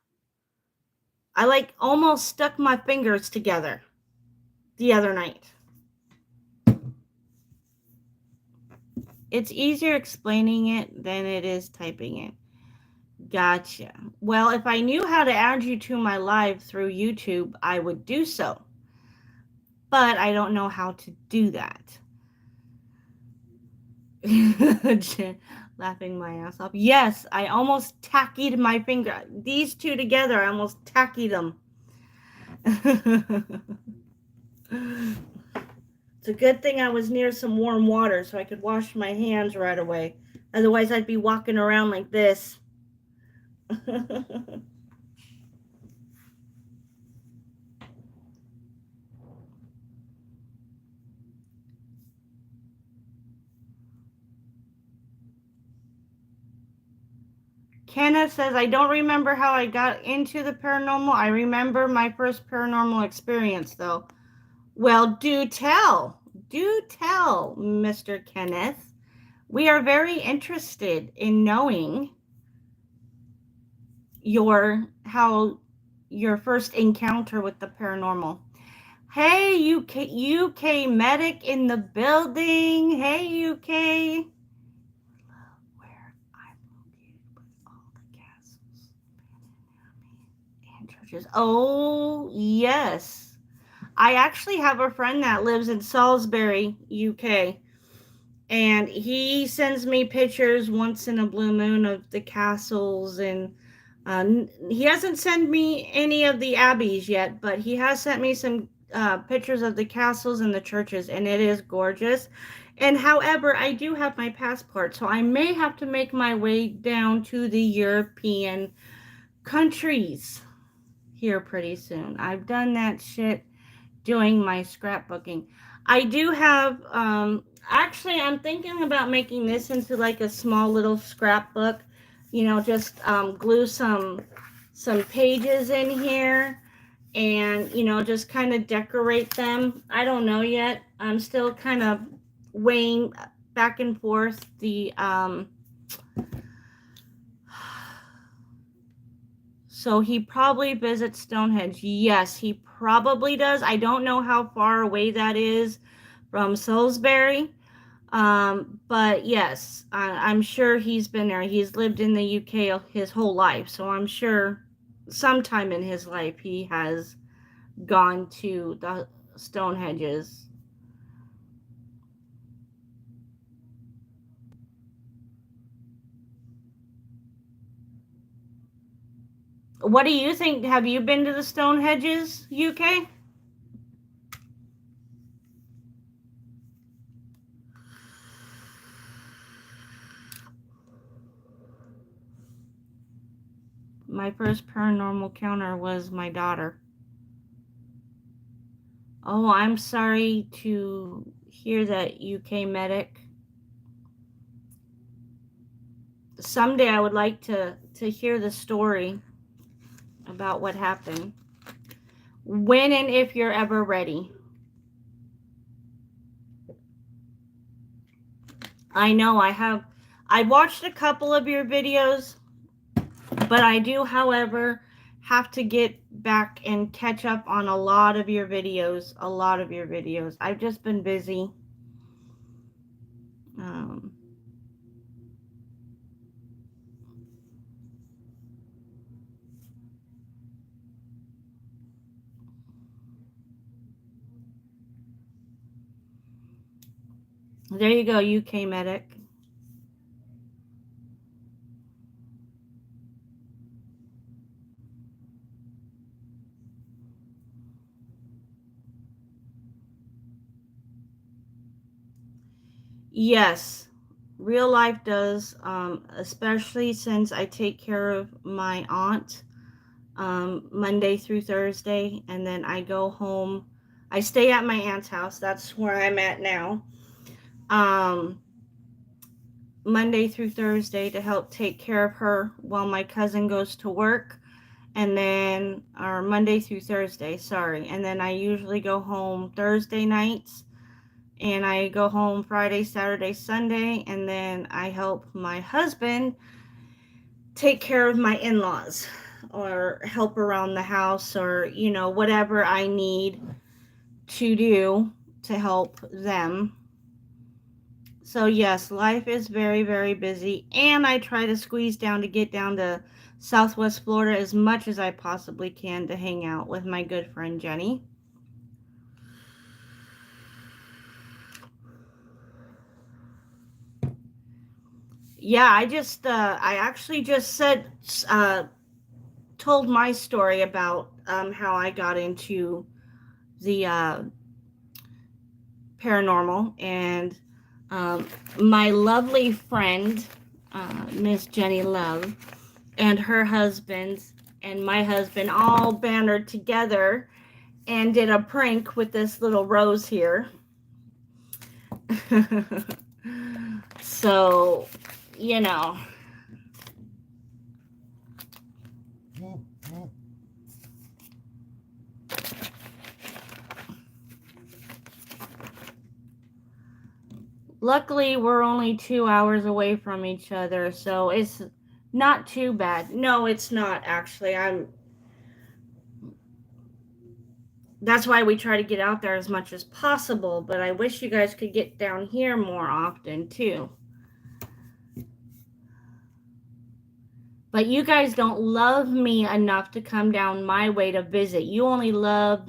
I like almost stuck my fingers together the other night. It's easier explaining it than it is typing it. Gotcha. Well, if I knew how to add you to my live through YouTube, I would do so. But I don't know how to do that. Laughing my ass off. Yes, I almost tackied my finger. These two together, I almost tackied them. It's a good thing I was near some warm water so I could wash my hands right away. Otherwise, I'd be walking around like this. Kenneth says, I don't remember how I got into the paranormal. I remember my first paranormal experience, though. Well, do tell. Do tell, Mr. Kenneth. We are very interested in knowing how your first encounter with the paranormal. Hey, UK medic in the building. Hey, UK. Where I'm located with all the castles and churches. Oh, yes. I actually have a friend that lives in Salisbury, UK, and he sends me pictures once in a blue moon of the castles, and he hasn't sent me any of the abbeys yet, but he has sent me some pictures of the castles and the churches, and it is gorgeous. And however, I do have my passport, so I may have to make my way down to the European countries here pretty soon. I've done that shit doing my scrapbooking. I do have actually I'm thinking about making this into like a small little scrapbook. You know, just glue some pages in here and you know just kind of decorate them. I don't know yet. I'm still kind of weighing back and forth the so he probably visits Stonehenge. Yes, he probably does. I don't know how far away that is from Salisbury. But yes, I'm sure he's been there. He's lived in the UK his whole life. So I'm sure sometime in his life he has gone to the Stonehenges. What do you think? Have you been to the Stonehenges, UK? My first paranormal encounter was my daughter. Oh, I'm sorry to hear that, UK medic. Someday I would like to hear the story about what happened. When and if you're ever ready. I know I watched a couple of your videos, but I do, however, have to get back and catch up on a lot of your videos. A lot of your videos. I've just been busy. Um, there you go, UK medic. Yes, real life does, especially since I take care of my aunt Monday through Thursday, and then I go home. I stay at my aunt's house. That's where I'm at now. Um, Monday through Thursday to help take care of her while my cousin goes to work. And then, or Monday through Thursday, sorry. And then I usually go home Thursday nights. And I go home Friday, Saturday, Sunday. And then I help my husband take care of my in laws or help around the house or, you know, whatever I need to do to help them. So, yes, life is very, very busy. And I try to squeeze down to get down to Southwest Florida as much as I possibly can to hang out with my good friend Jenny. Yeah, I actually just told my story about how I got into the paranormal, and my lovely friend, Miss Jenny Love, and her husband and my husband all bannered together and did a prank with this little rose here. So, you know. Luckily, we're only 2 hours away from each other, so it's not too bad. No, it's not actually. that's why we try to get out there as much as possible, but I wish you guys could get down here more often too. But you guys don't love me enough to come down my way to visit. You only love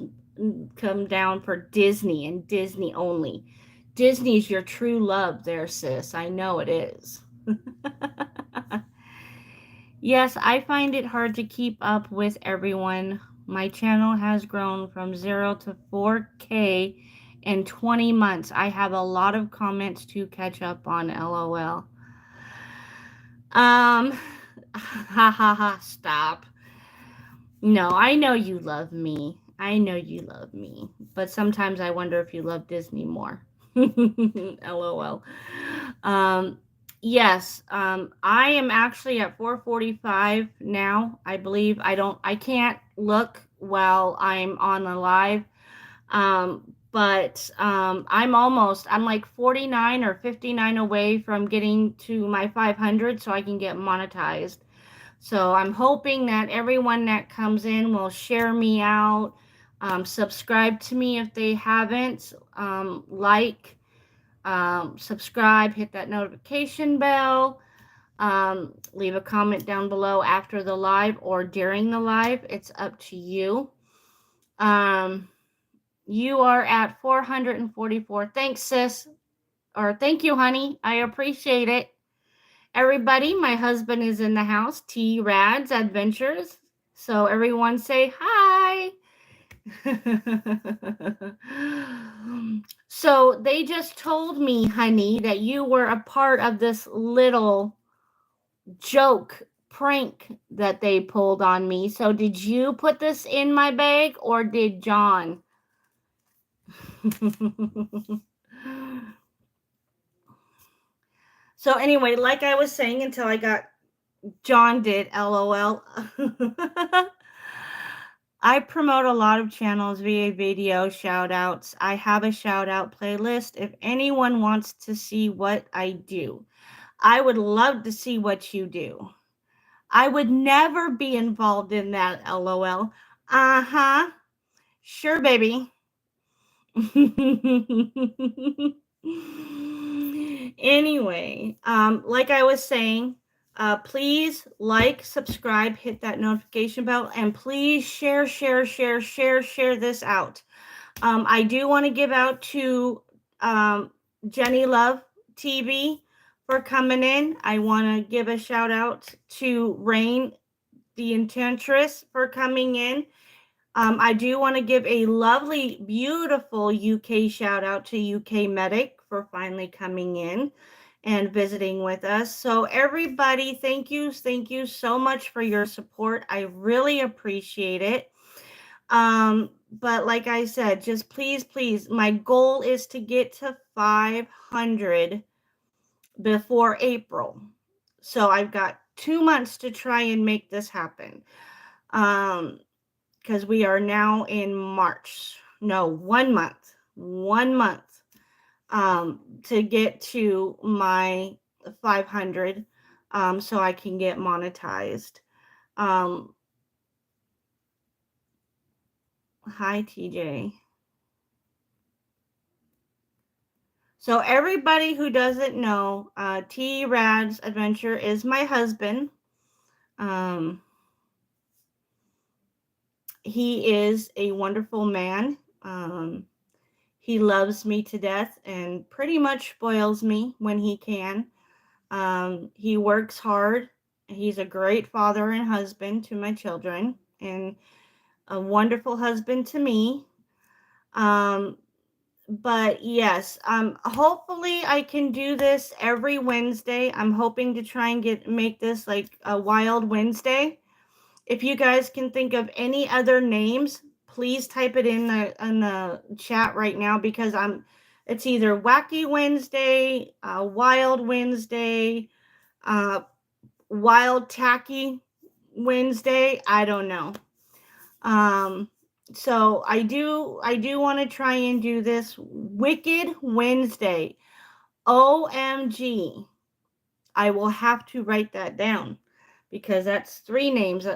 come down for Disney and Disney only. Disney's your true love there, sis. I know it is. Yes, I find it hard to keep up with everyone. My channel has grown from 0 to 4K in 20 months. I have a lot of comments to catch up on, LOL. Ha ha ha, stop. No, I know you love me. I know you love me. But sometimes I wonder if you love Disney more. LOL. Um, yes, I am actually at 4:45 now, I believe. I can't look while I'm on the live. But I'm like 49 or 59 away from getting to my 500 so I can get monetized. So I'm hoping that everyone that comes in will share me out, subscribe to me if they haven't, like, subscribe, hit that notification bell, leave a comment down below after the live or during the live. It's up to you. You are at 444. Thanks, sis. Or thank you, honey. I appreciate it. Everybody, my husband is in the house, T Rad's Adventures. So everyone say hi. So they just told me, honey, that you were a part of this little joke prank that they pulled on me. So did you put this in my bag or did John? So anyway, like I was saying, until I got John did, LOL. I promote a lot of channels via video shout outs. I have a shout out playlist if anyone wants to see what I do. I would love to see what you do. I would never be involved in that, LOL. Uh-huh. Sure, baby. Anyway, like I was saying, please like, subscribe, hit that notification bell, and please share this out. I do want to give out to Jenny Love TV for coming in. I want to give a shout out to Rain the Enchantress for coming in. I do want to give a lovely, beautiful UK shout out to UK Medic for finally coming in and visiting with us. So everybody, thank you so much for your support. I really appreciate it. But like I said, just please, my goal is to get to 500 before April. So I've got 2 months to try and make this happen. Because we are now in March. No, 1 month. 1 month to get to my 500 so I can get monetized. Hi, TJ. So everybody who doesn't know, T Rad's Adventure is my husband. He is a wonderful man. He loves me to death and pretty much spoils me when he can. He works hard. He's a great father and husband to my children and a wonderful husband to me. But yes, hopefully I can do this every Wednesday. I'm hoping to try and make this like a Wild Wednesday. If you guys can think of any other names, please type it in the chat right now because it's either Wacky Wednesday, Wild Wednesday, Wild Tacky Wednesday. I don't know. So I do want to try and do this Wicked Wednesday. OMG. I will have to write that down because that's 3 names.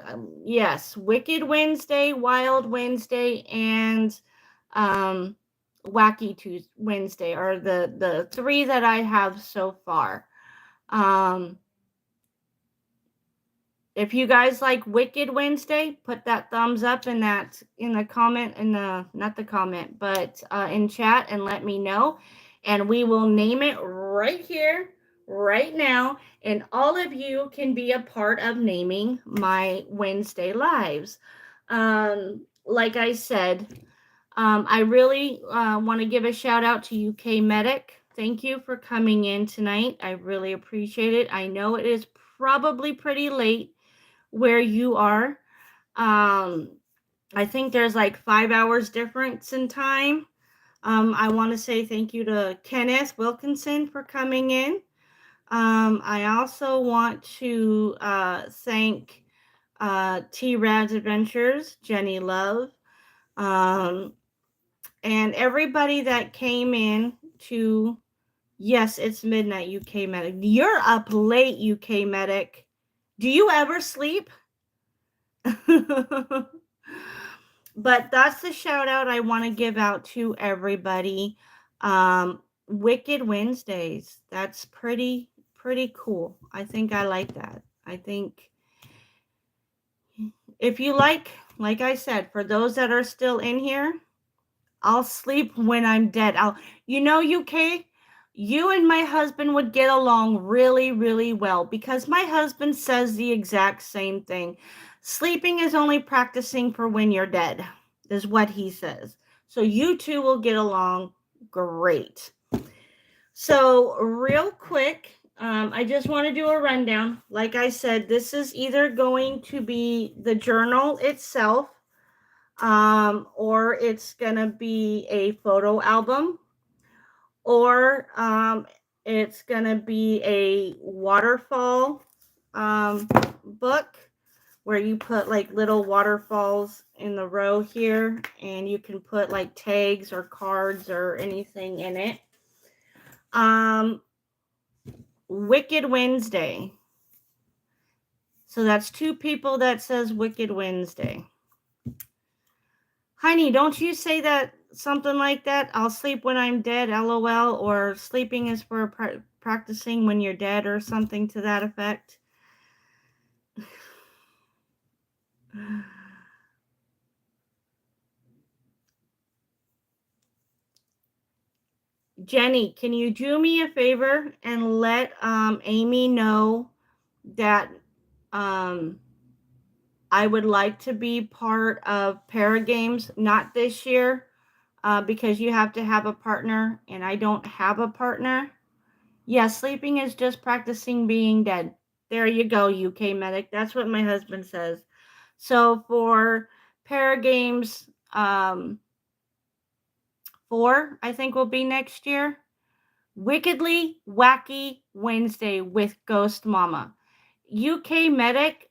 Yes, Wicked Wednesday, Wild Wednesday, and um, Wacky Tuesday, Wednesday, or the 3 that I have so far. Um, if you guys like Wicked Wednesday, put that thumbs up in the comment, in the, not the comment, but in chat, and let me know, and we will name it right here, right now, and all of you can be a part of naming my Wednesday lives. Like I said, I really want to give a shout out to UK Medic. Thank you for coming in tonight. I really appreciate it. I know it is probably pretty late where you are. I think there's like 5 hours difference in time. I want to say thank you to Kenneth Wilkinson for coming in. I also want to thank T-Rad's Adventures, Jenny Love, and everybody that came in to, yes, it's midnight, UK Medic. You're up late, UK Medic. Do you ever sleep? But that's the shout out I want to give out to everybody. Wicked Wednesdays. That's pretty cool. I think I like that. I think if you like I said, for those that are still in here, I'll sleep when I'm dead. UK, you and my husband would get along really, really well, because my husband says the exact same thing. Sleeping is only practicing for when you're dead, is what he says. So you two will get along great. So real quick, I just want to do a rundown. Like I said, this is either going to be the journal itself, or it's gonna be a photo album, or it's gonna be a waterfall book, where you put like little waterfalls in the row here, and you can put like tags or cards or anything in it. Wicked Wednesday. So that's 2 people that says Wicked Wednesday. Honey, don't you say that, something like that? I'll sleep when I'm dead, LOL, or sleeping is for practicing when you're dead, or something to that effect. Jenny, can you do me a favor and let Amy know that I would like to be part of Paragames, not this year, because you have to have a partner, and I don't have a partner. Yeah, sleeping is just practicing being dead. There you go, UK Medic. That's what my husband says. So for Paragames 4, I think will be next year. Wickedly Wacky Wednesday with Ghost Mama. UK Medic,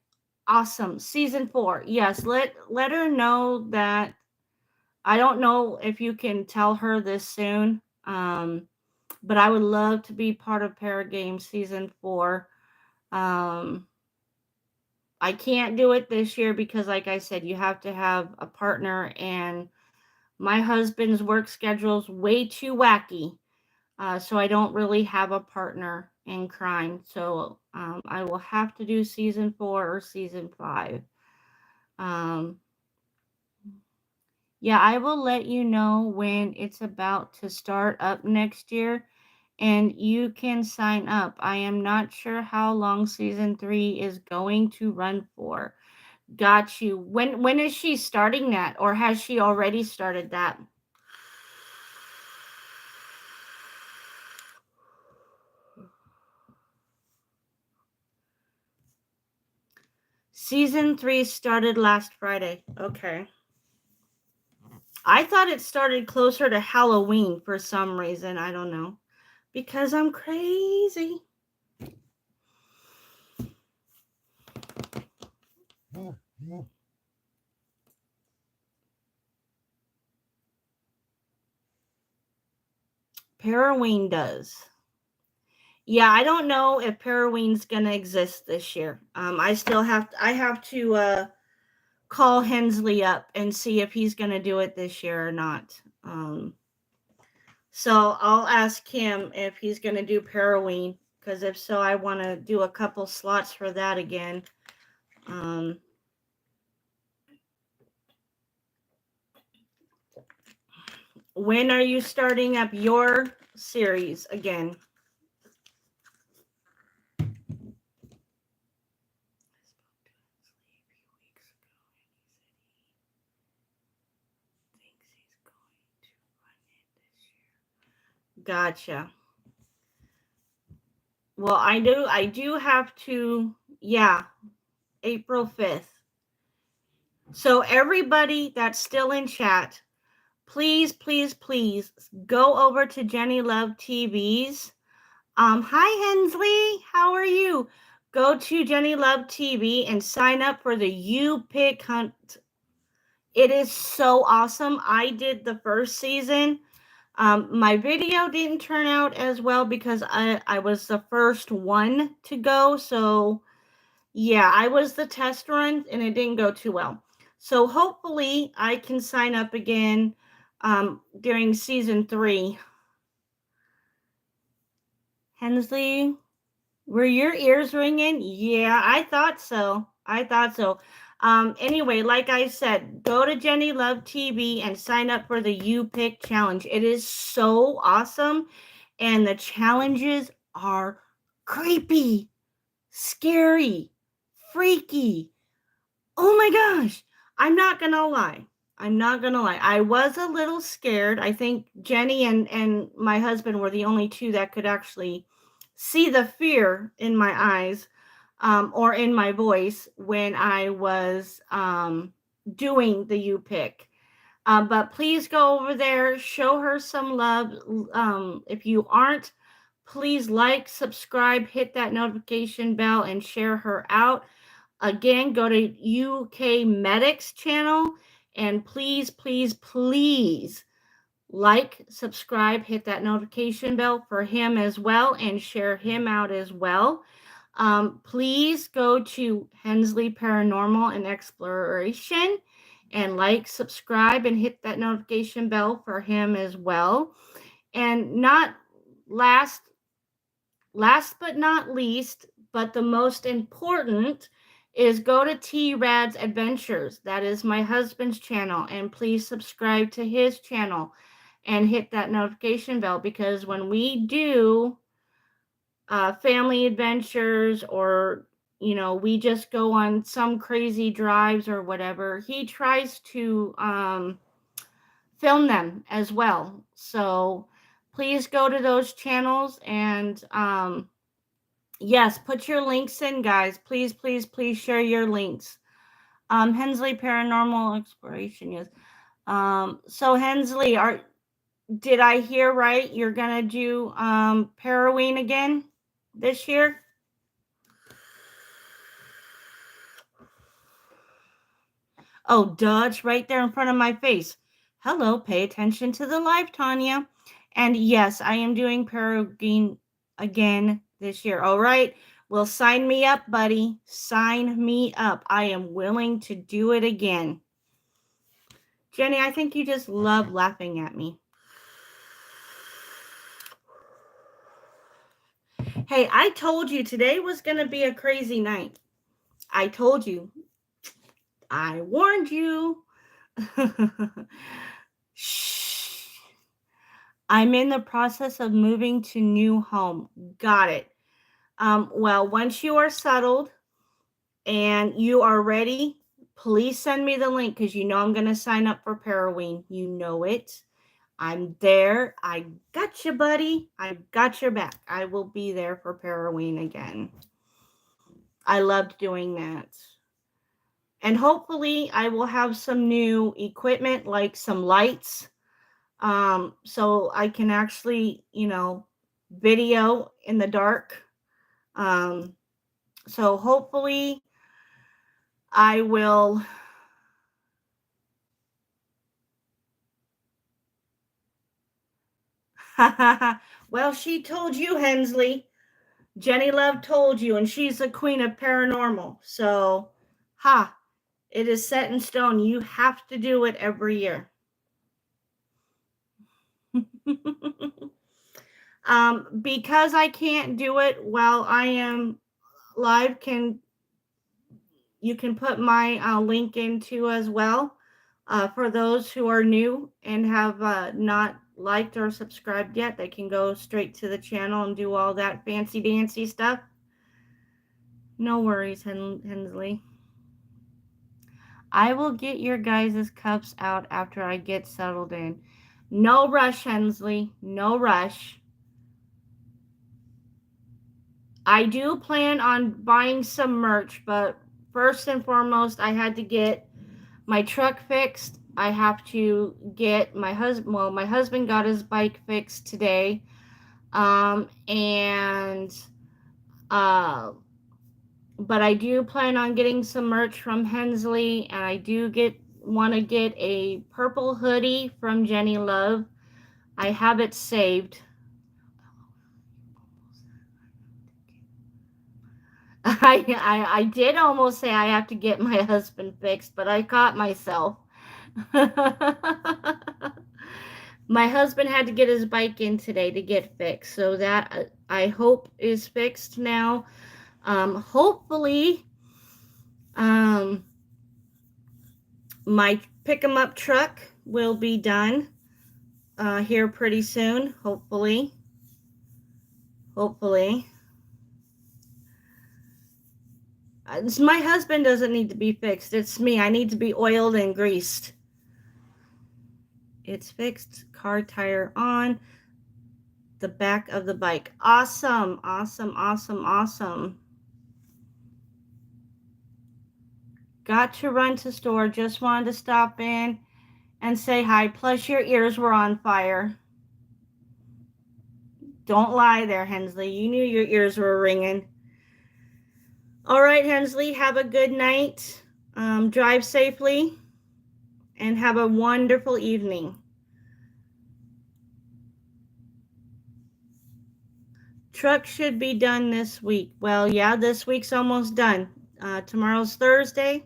awesome. Season 4. Yes, let her know that. I don't know if you can tell her this soon. But I would love to be part of Paragames Season 4. I can't do it this year because, like I said, you have to have a partner, and my husband's work schedule's way too wacky. So I don't really have a partner in crime. So I will have to do Season 4 or Season 5. Yeah, I will let you know when it's about to start up next year, and you can sign up. I am not sure how long Season 3 is going to run for. Got you. When is she starting that, or has she already started that? Season 3 started last Friday. Okay. I thought it started closer to Halloween for some reason. I don't know. Because I'm crazy. Paroween does. Yeah, I don't know if Paroween's gonna exist this year. I have to call Hensley up and see if he's gonna do it this year or not. So I'll ask him if he's going to do Paroween, because if so, I want to do a couple slots for that again. When are you starting up your series again? Gotcha. Well, I do have to, yeah, April 5th. So everybody that's still in chat, please, please, please go over to Jenny Love TV's. Hi Hensley, how are you? Go to Jenny Love TV and sign up for the You Pick Hunt. It is so awesome. I did the first season. My video didn't turn out as well because I was the first one to go. So yeah, I was the test run and it didn't go too well. So hopefully I can sign up again during season 3. Hensley, were your ears ringing? Yeah, I thought so. Anyway, like I said, go to Jenny Love TV and sign up for the You Pick Challenge. It is so awesome. And the challenges are creepy, scary, freaky. Oh my gosh. I'm not going to lie. I was a little scared. I think Jenny and my husband were the only two that could actually see the fear in my eyes or in my voice when I was doing the You Pick. But please go over there, show her some love. If you aren't, please like, subscribe, hit that notification bell, and share her out. Again, go to UK Medic's channel and please, please, please like, subscribe, hit that notification bell for him as well, and share him out as well. Please go to Hensley Paranormal and Exploration and like, subscribe, and hit that notification bell for him as well. And not last but not least, but the most important, is go to T-Rad's Adventures. That is my husband's channel, and please subscribe to his channel and hit that notification bell, because when we do family adventures, or we just go on some crazy drives or whatever, he tries to film them as well. So please go to those channels and yes, put your links in, guys. Please, please, please share your links. Hensley Paranormal Exploration, yes. So Hensley, did I hear right? You're gonna do Paroween again this year? Oh, duh, it's right there in front of my face. Hello, pay attention to the live, Tanya. And yes, I am doing Paroween again this year. All right. Well, sign me up, buddy. Sign me up. I am willing to do it again. Jenny, I think you just love laughing at me. Hey, I told you today was going to be a crazy night. I told you. I warned you. Shh. I'm in the process of moving to new home. Got it. Well, once you are settled and you are ready, please send me the link, because I'm going to sign up for Paroween. You know it. I'm there. I got you, buddy. I got your back. I will be there for Paroween again. I loved doing that. And hopefully I will have some new equipment, like some lights, so I can actually, video in the dark. So hopefully I will. Well, she told you, Hensley. Jenny Love told you, and she's the queen of paranormal. So, it is set in stone. You have to do it every year. Because I can't do it while I am live, you can put my link into as well. For those who are new and have not liked or subscribed yet, they can go straight to the channel and do all that fancy dancy stuff. No worries, Hensley. I will get your guys' cups out after I get settled in. No rush, Hensley. No rush. I do plan on buying some merch, but first and foremost, I had to get my truck fixed. I have to get my husband, well, my husband got his bike fixed today. And but I do plan on getting some merch from Hensley, and I do want to get a purple hoodie from Jenny Love. I have it saved. I did almost say I have to get my husband fixed, but I caught myself. My husband had to get his bike in today to get fixed, so that I hope is fixed now. Hopefully, my pick 'em up truck will be done here pretty soon. Hopefully. My husband doesn't need to be fixed. It's me. I need to be oiled and greased. It's fixed. Car tire on. The back of the bike. Awesome. Got to run to store. Just wanted to stop in and say hi. Plus your ears were on fire. Don't lie there, Hensley. You knew your ears were ringing. All right, Hensley, have a good night. Drive safely and have a wonderful evening. Truck should be done this week. Well, yeah, this week's almost done. Tomorrow's Thursday,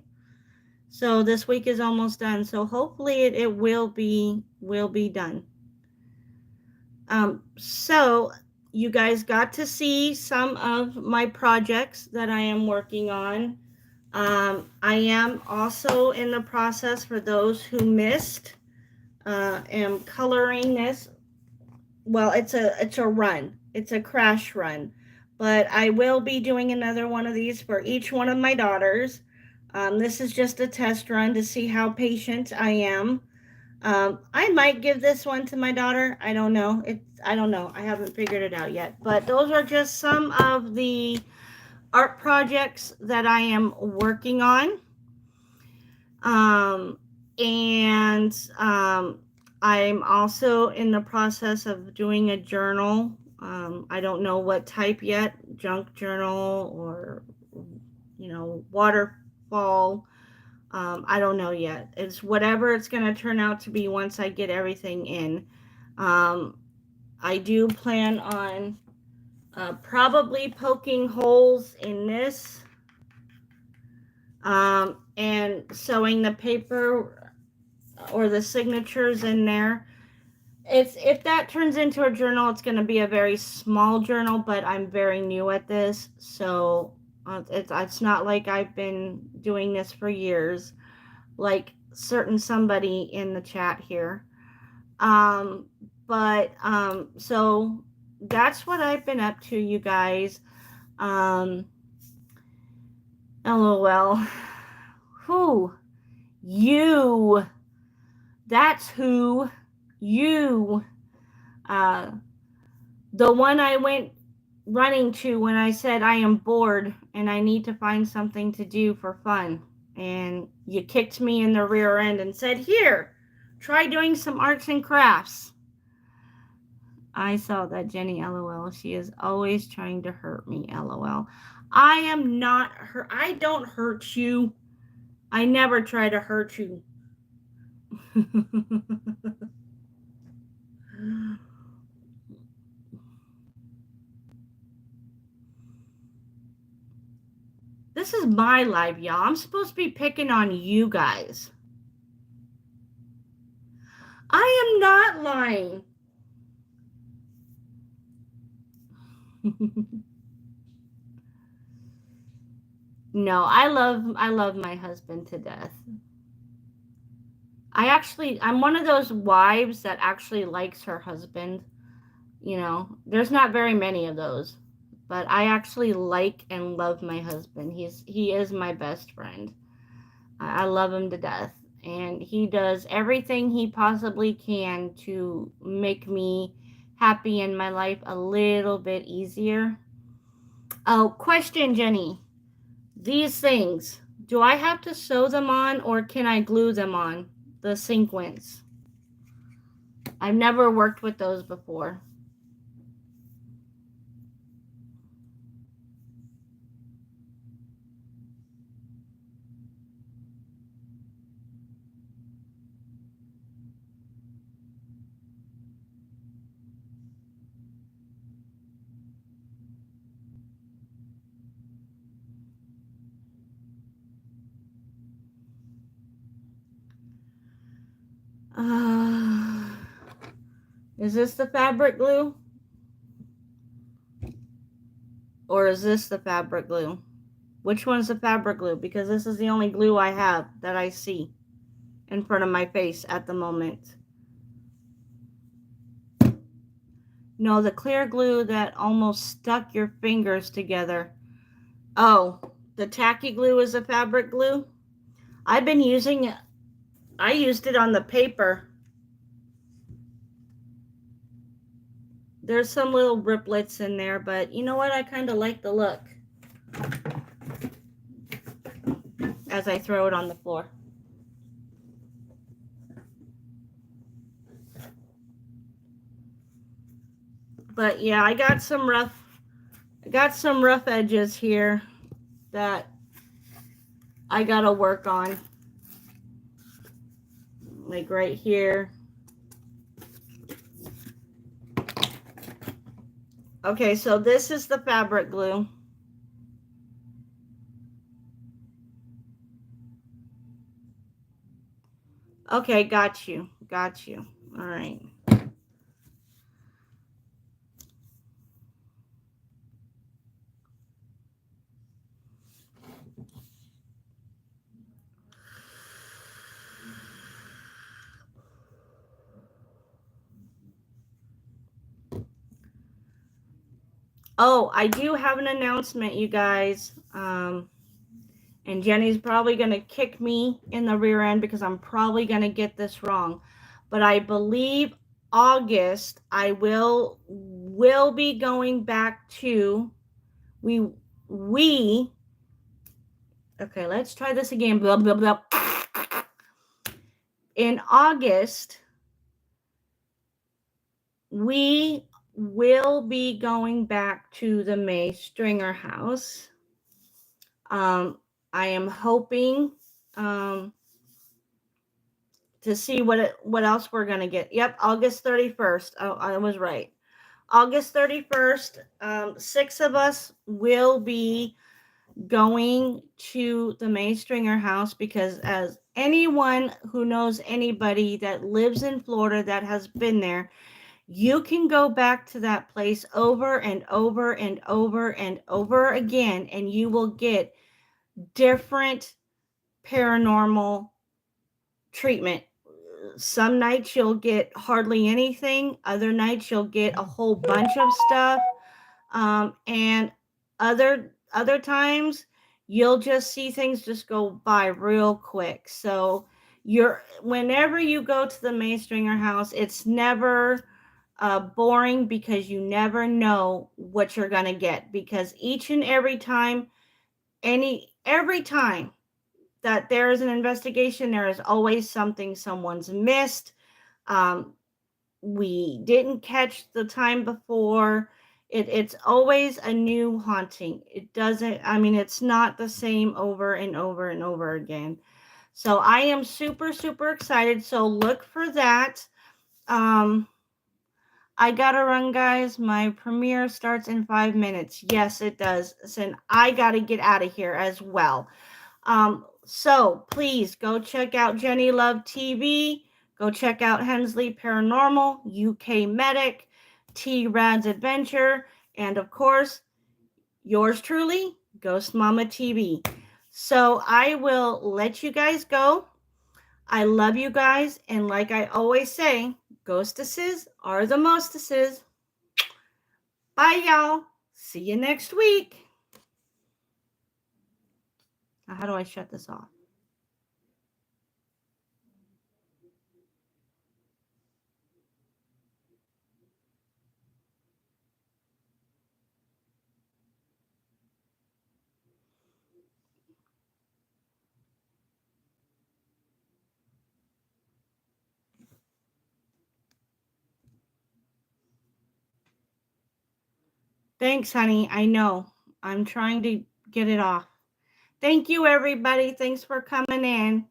so this week is almost done. So hopefully it will be done. So you guys got to see some of my projects that I am working on. I am also in the process, for those who missed, am coloring this. Well, it's a run. It's a crash run. But I will be doing another one of these for each one of my daughters. This is just a test run to see how patient I am. I might give this one to my daughter. I don't know. I don't know. I haven't figured it out yet. But those are just some of the art projects that I am working on. I'm also in the process of doing a journal. I don't know what type yet, junk journal or, waterfall. I don't know yet. It's whatever it's going to turn out to be once I get everything in. I do plan on probably poking holes in this and sewing the paper or the signatures in there. If that turns into a journal, it's going to be a very small journal, but I'm very new at this, so it's not like I've been doing this for years, like somebody in the chat here. So that's what I've been up to, you guys. LOL. Who? You. That's who. You. The one I went running to when I said I am bored and I need to find something to do for fun. And you kicked me in the rear end and said, here, try doing some arts and crafts. I saw that, Jenny, LOL. She is always trying to hurt me, LOL. I am not hurt. I don't hurt you. I never try to hurt you. This is my live, y'all. I'm supposed to be picking on you guys. I am not lying. No, I love my husband to death. I'm one of those wives that actually likes her husband. You know, there's not very many of those, but I actually like and love my husband. He is my best friend. I love him to death, and he does everything he possibly can to make me happy in my life a little bit easier. Oh, question, Jenny. These things, do I have to sew them on or can I glue them on? The sequins. I've never worked with those before. Uh, is this the fabric glue? Or is this the fabric glue? Which one's the fabric glue? Because this is the only glue I have that I see in front of my face at the moment. No, the clear glue that almost stuck your fingers together. Oh, the tacky glue is a fabric glue? I've been using it. I used it on the paper. There's some little riplets in there, but you know what? I kind of like the look as I throw it on the floor. But yeah, I got some rough edges here that I gotta work on. Like right here. Okay, so this is the fabric glue. Okay, got you. Got you. All right. Oh, I do have an announcement, you guys. And Jenny's probably going to kick me in the rear end because I'm probably going to get this wrong. But I believe August I will be going back to we okay, let's try this again. Blah blah blah. In August we will be going back to the May Stringer house. I am hoping to see what else we're gonna get. Yep, August 31st. Oh, I was right. August 31st. 6 of us will be going to the May Stringer house because, as anyone who knows anybody that lives in Florida that has been there, you can go back to that place over and over and over and over again, and you will get different paranormal treatment. Some nights you'll get hardly anything. Other nights you'll get a whole bunch of stuff. And other times you'll just see things just go by real quick. So whenever you go to the May Stringer house, it's never boring because you never know what you're gonna get, because each and every time that there is an investigation, there is always something someone's missed. We didn't catch the time before. It's always a new haunting. It's not the same over and over and over again. So I am super, super excited. So look for that. I gotta run, guys. My premiere starts in 5 minutes. Yes, it does. And I gotta get out of here as well. So please go check out Jenny Love TV. Go check out Hensley Paranormal, UK Medic, T Rad's Adventure. And of course, yours truly, Ghost Mama TV. So I will let you guys go. I love you guys. And like I always say, ghostesses are the mostesses. Bye, y'all. See you next week. Now, how do I shut this off? Thanks, honey. I know. I'm trying to get it off. Thank you, everybody. Thanks for coming in.